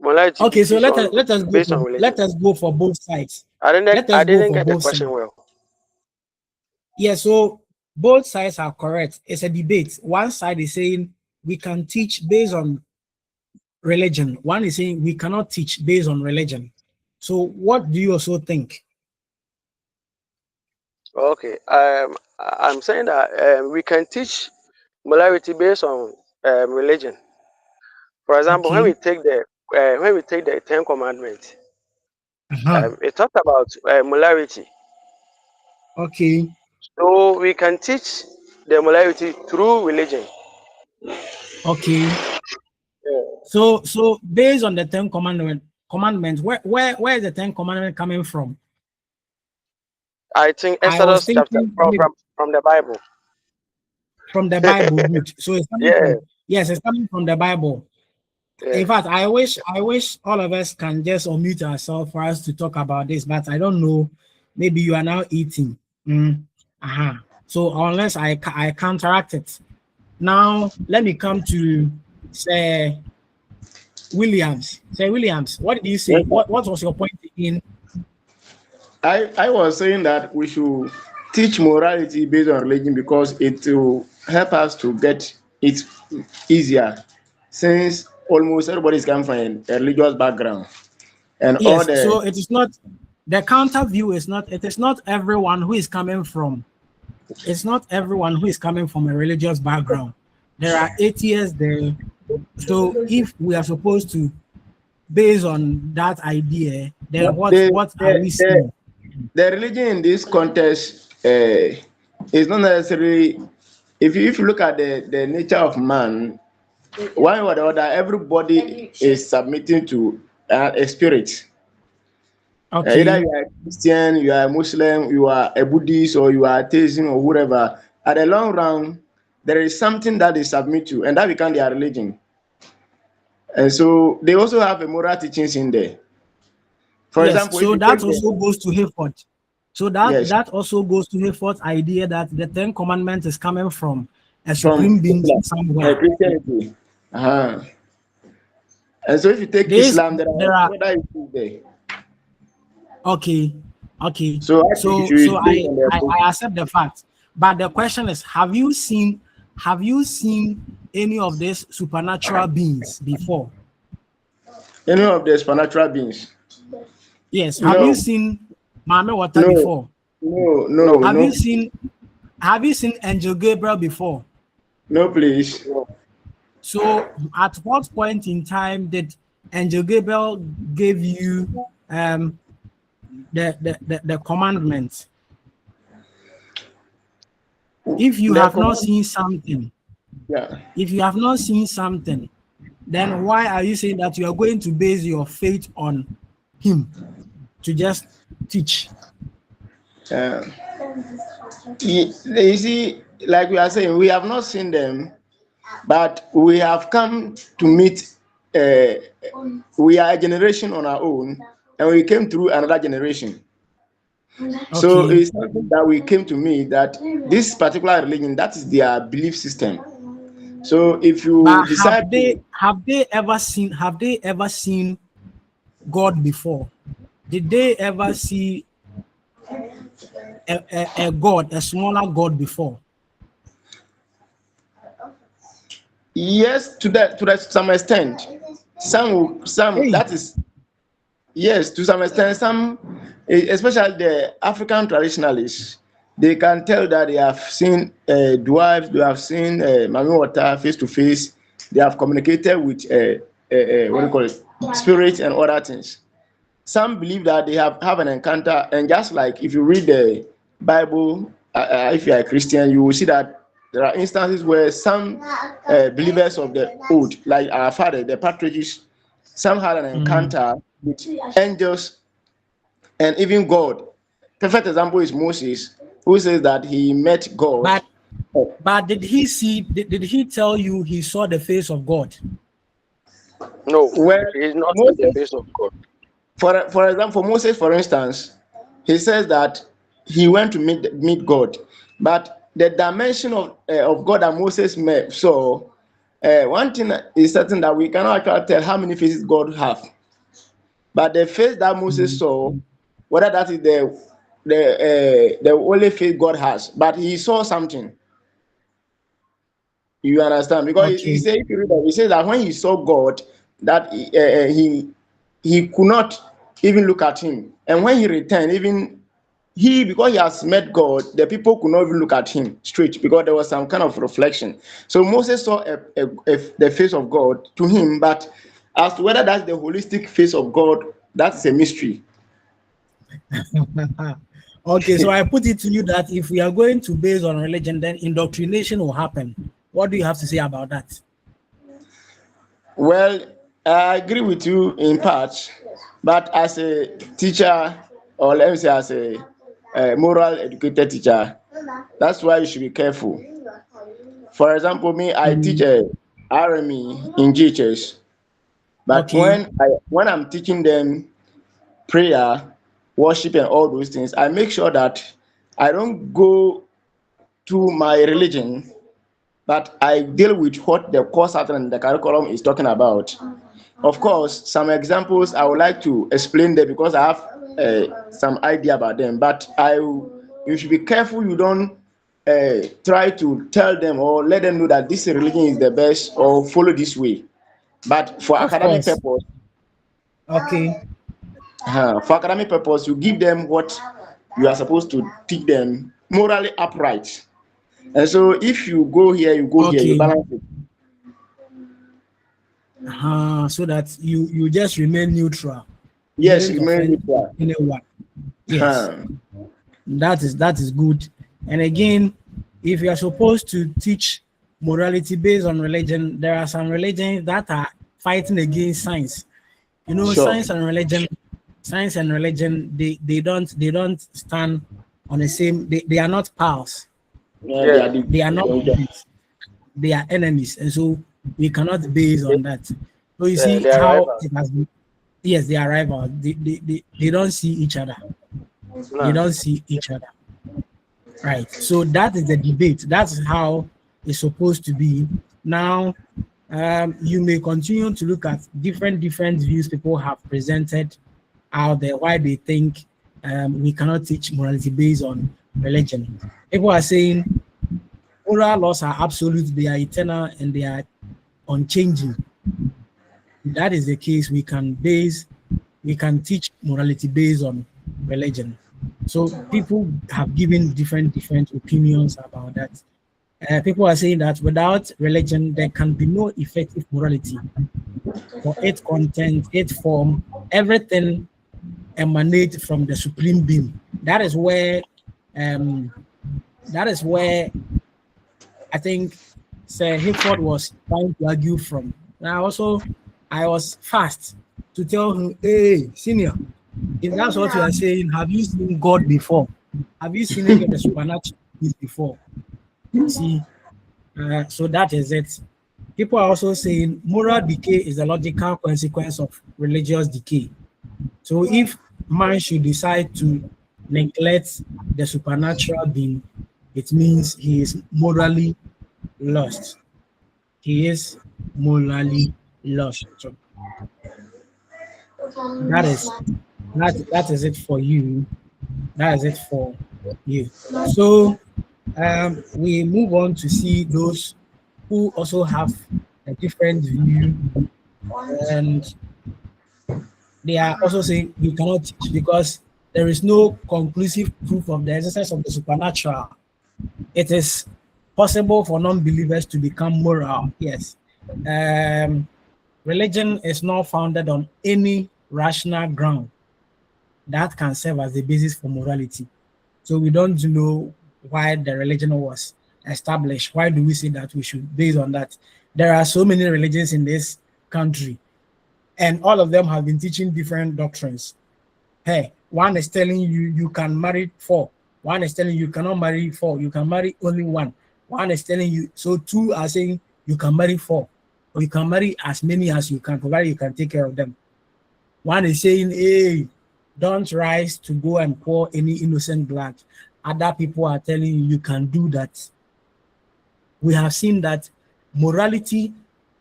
morality be okay, so teach on based on religion? let us go for both sides. I Let us go didn't for get the both sides. question well. Yeah, so both sides are correct. It's a debate. One side is saying we can teach based on religion. One is saying we cannot teach based on religion. So what do you also think? Okay. I'm saying that we can teach morality based on religion. For example, Okay. when we take the Ten Commandments, Uh-huh. it talks about morality. Okay. So we can teach the morality through religion. Okay. Yeah. So based on the commandments, where is the Ten Commandment coming from? I think I was Exodus chapter thinking maybe from the Bible. from the Bible. Good. So it's coming Yeah, from, yes, it's coming from the Bible. yeah. In fact, I wish all of us can just unmute ourselves for us to talk about this, but I don't know. Maybe you are now eating. So unless I counteract it. Now let me come to say Williams. Say Williams, what did you say? Yes, sir. What was your point in? I was saying that we should teach morality based on religion because it will help us to get it easier, since almost everybody is coming from a religious background, and all Yes, the so it is not the counter view is not it is not everyone who is coming from it's not everyone who is coming from a religious background. There are atheists there. So if we are supposed to base on that idea, then what are we the, seeing? the religion in this context is not necessarily. If you look at the nature of man, one or the other, everybody is submitting to a spirit. Either Okay. you are a Christian, you are a Muslim, you are a Buddhist, or you are atheism, or whatever. At the long run, there is something that they submit to, and that becomes their religion. And so they also have a moral teachings in there. For Yes, example, if so you that take also the goes to Hayford. So that yes that also goes to Hayford's idea that the Ten Commandments is coming from a from supreme being Islam, somewhere. Christianity, and so if you take There's Islam, there there are are other issues there. okay, okay. So I think you So should take on their book. I accept the fact. But the question is, have you seen any of these supernatural beings before? Any of the supernatural beings? Yes. Have you No, seen Mame Water no, before? no, No, no, Have no, you seen Angel Gabriel before? no, please. no. So at what point in time did Angel Gabriel give you the commandment? If you The have not command, seen something, yeah. if you have not seen something, then why are you saying that you are going to base your faith on him to just teach? Uh, you see, like we are saying, we have not seen them, but we have come to meet. Uh, we are a generation on our own, and we came through another generation. So Okay. it's something that we came to meet that this particular religion, that is their belief system. So if you But decide to, have they ever seen God before? Did they ever see a God, a smaller God before? yes, to that some extent, some Hey, that is yes, to some extent, some especially the African traditionalists, they can tell that they have seen dwarves, they have seen Mami Water face to face, they have communicated with what do you call it, spirits and other things. Some believe that they have an encounter, and just like if you read the Bible, if you are a Christian, you will see that there are instances where some believers of the old, like our father, the patriarchs, some had an mm, encounter with angels and even God. Perfect example is Moses, who says that he met God. but but did he see? Did he tell you he saw the face of God? No, Well, he's not in the Moses, face of God. for example, for Moses, for instance, he says that he went to meet God, but the dimension of God that Moses met saw. One thing is certain that we cannot actually tell how many faces God have, but the face that Moses Mm, saw, whether that is the only face God has, but he saw something. You understand? Because he okay, said, if you read that, he says that when he saw God, that he could not even look at him, and when he returned, even he, because he has met God, the people could not even look at him straight because there was some kind of reflection. So Moses saw the face of God to him, but as to whether that's the holistic face of God, that's a mystery. okay. So I put it to you that if we are going to base on religion, then indoctrination will happen. What do you have to say about that? Well, I agree with you in part, but as a teacher, or let me say as a moral educated teacher, that's why you should be careful. For example, me, I teach Mm, a RME in GHS, but okay, when I'm teaching them prayer, worship, and all those things, I make sure that I don't go to my religion, but I deal with what the course pattern and the curriculum is talking about. Of course, some examples I would like to explain there because I have some idea about them. But you should be careful you don't try to tell them or let them know that this religion is the best or follow this way. But of course. Okay, for academic purpose, you give them what you are supposed to teach them morally upright. And so, if you go here, you go here, you okay. balance it. So that you just remain neutral. You Yes, wouldn't remain offend neutral. anyone. Yes, Huh. that is good. And again, if you are supposed to teach morality based on religion, there are some religions that are fighting against science. You know, Sure. science and religion, they don't stand on the same. They are not pals. Yeah, they Yes, are They are not the friends. They are enemies, and so we cannot base they, on that. So you see they are how rivals. it has been. Yes, they are rivals. They don't see each other. They No. don't see each other. Right. So that is the debate. That's how it's supposed to be. Now, you may continue to look at different views people have presented out there why they think we cannot teach morality based on religion. People are saying moral laws are absolute, they are eternal, and they are unchanging. If that is the case, we can teach morality based on religion. So people have given different opinions about that. People are saying that without religion, there can be no effective morality for its content, its form, everything emanates from the supreme being. Um, that is where I think Sir Hayford was trying to argue from. Now also, I was fast to tell him, hey, senior, if that's what you are saying, have you seen God before? Have you seen any of the supernatural movies before? See, so that is it. People are also saying moral decay is a logical consequence of religious decay. So if man should decide to neglect the supernatural being, it means he is morally lost. He is morally lost. So that is that is it for you. That is it for you. So we move on to see those who also have a different view, and they are also saying you cannot teach because there is no conclusive proof of the existence of the supernatural. It is possible for non-believers to become moral. Yes. Um, Religion is not founded on any rational ground that can serve as the basis for morality. So we don't know why the religion was established. Why do we say that we should base on that? There are so many religions in this country, and all of them have been teaching different doctrines. Hey, one is telling you you can marry four. One is telling you cannot marry four. You can marry only one. One is telling you, so two are saying you can marry four, or you can marry as many as you can, provided you can take care of them. One is saying, hey, don't rise to go and pour any innocent blood. Other people are telling you you can do that. We have seen that morality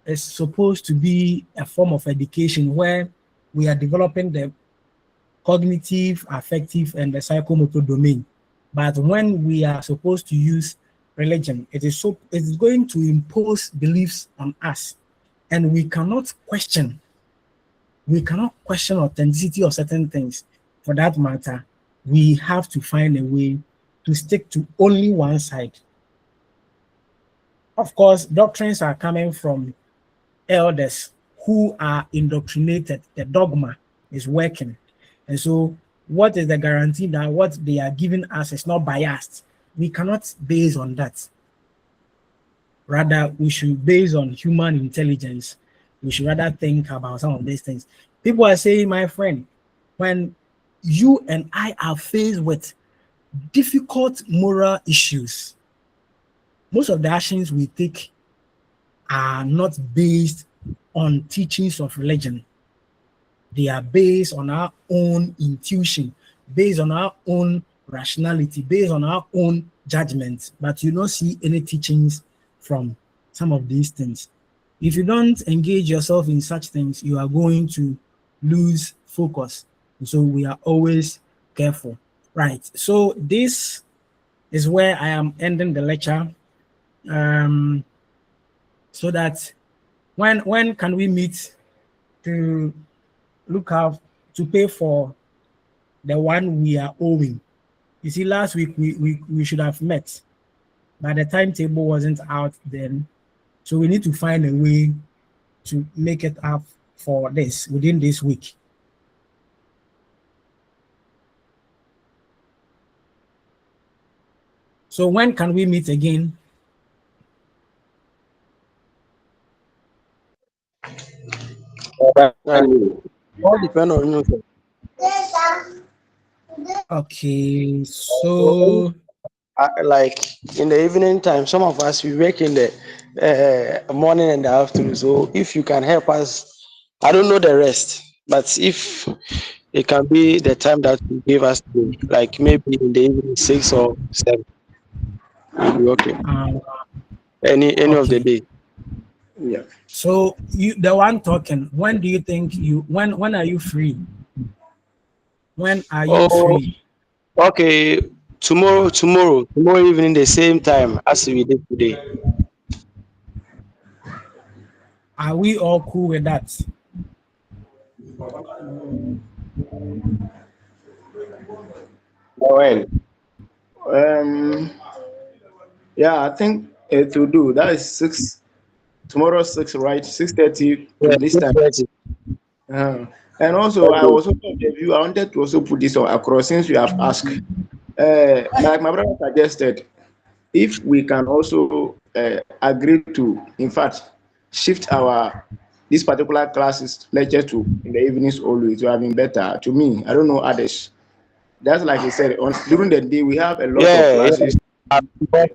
is supposed to be a form of education where we are developing the cognitive, affective, and the psychomotor domain. But when we are supposed to use religion, it is going to impose beliefs on us, and we cannot question. We cannot question authenticity of certain things. For that matter, we have to find a way to stick to only one side. Of course, doctrines are coming from elders who are indoctrinated. The dogma is working. And so, what is the guarantee that what they are giving us is not biased? We cannot base on that. Rather, we should base on human intelligence. We should rather think about some of these things. People are saying, my friend, when you and I are faced with difficult moral issues, most of the actions we take are not based on teachings of religion. They are based on our own intuition, based on our own rationality, based on our own judgment. But you don't see any teachings from some of these things. If you don't engage yourself in such things, you are going to lose focus. And so we are always careful. Right. So this is where I am ending the lecture. So that when can we meet to look out to pay for the one we are owing? You see, last week we should have met, but the timetable wasn't out then. So we need to find a way to make it up for this within this week. So when can we meet again? All depend on you. Okay, so Like in the evening time, some of us we work in the morning and the afternoon. So if you can help us, I don't know the rest, but if it can be the time that you give us, like maybe in the evening 6 or 7, it'll be okay. Any of the okay. day. Yeah. So you the one talking, when do you think when are you free? When are you Oh, free? okay. Tomorrow evening, the same time as we did today. Are we all cool with that? Well, Um. Yeah, I think it will do. That is 6. Tomorrow 6, right? 6:30 yeah, this time. 6:30. Uh, and also, I was also of the view. I wanted to also put this across since you have asked. Like my brother suggested, if we can also agree to, in fact, shift our this particular classes lecture to in the evenings always, it would have been better to me. I don't know others. That's like I said, during the day we have a lot of Yeah, classes. yeah.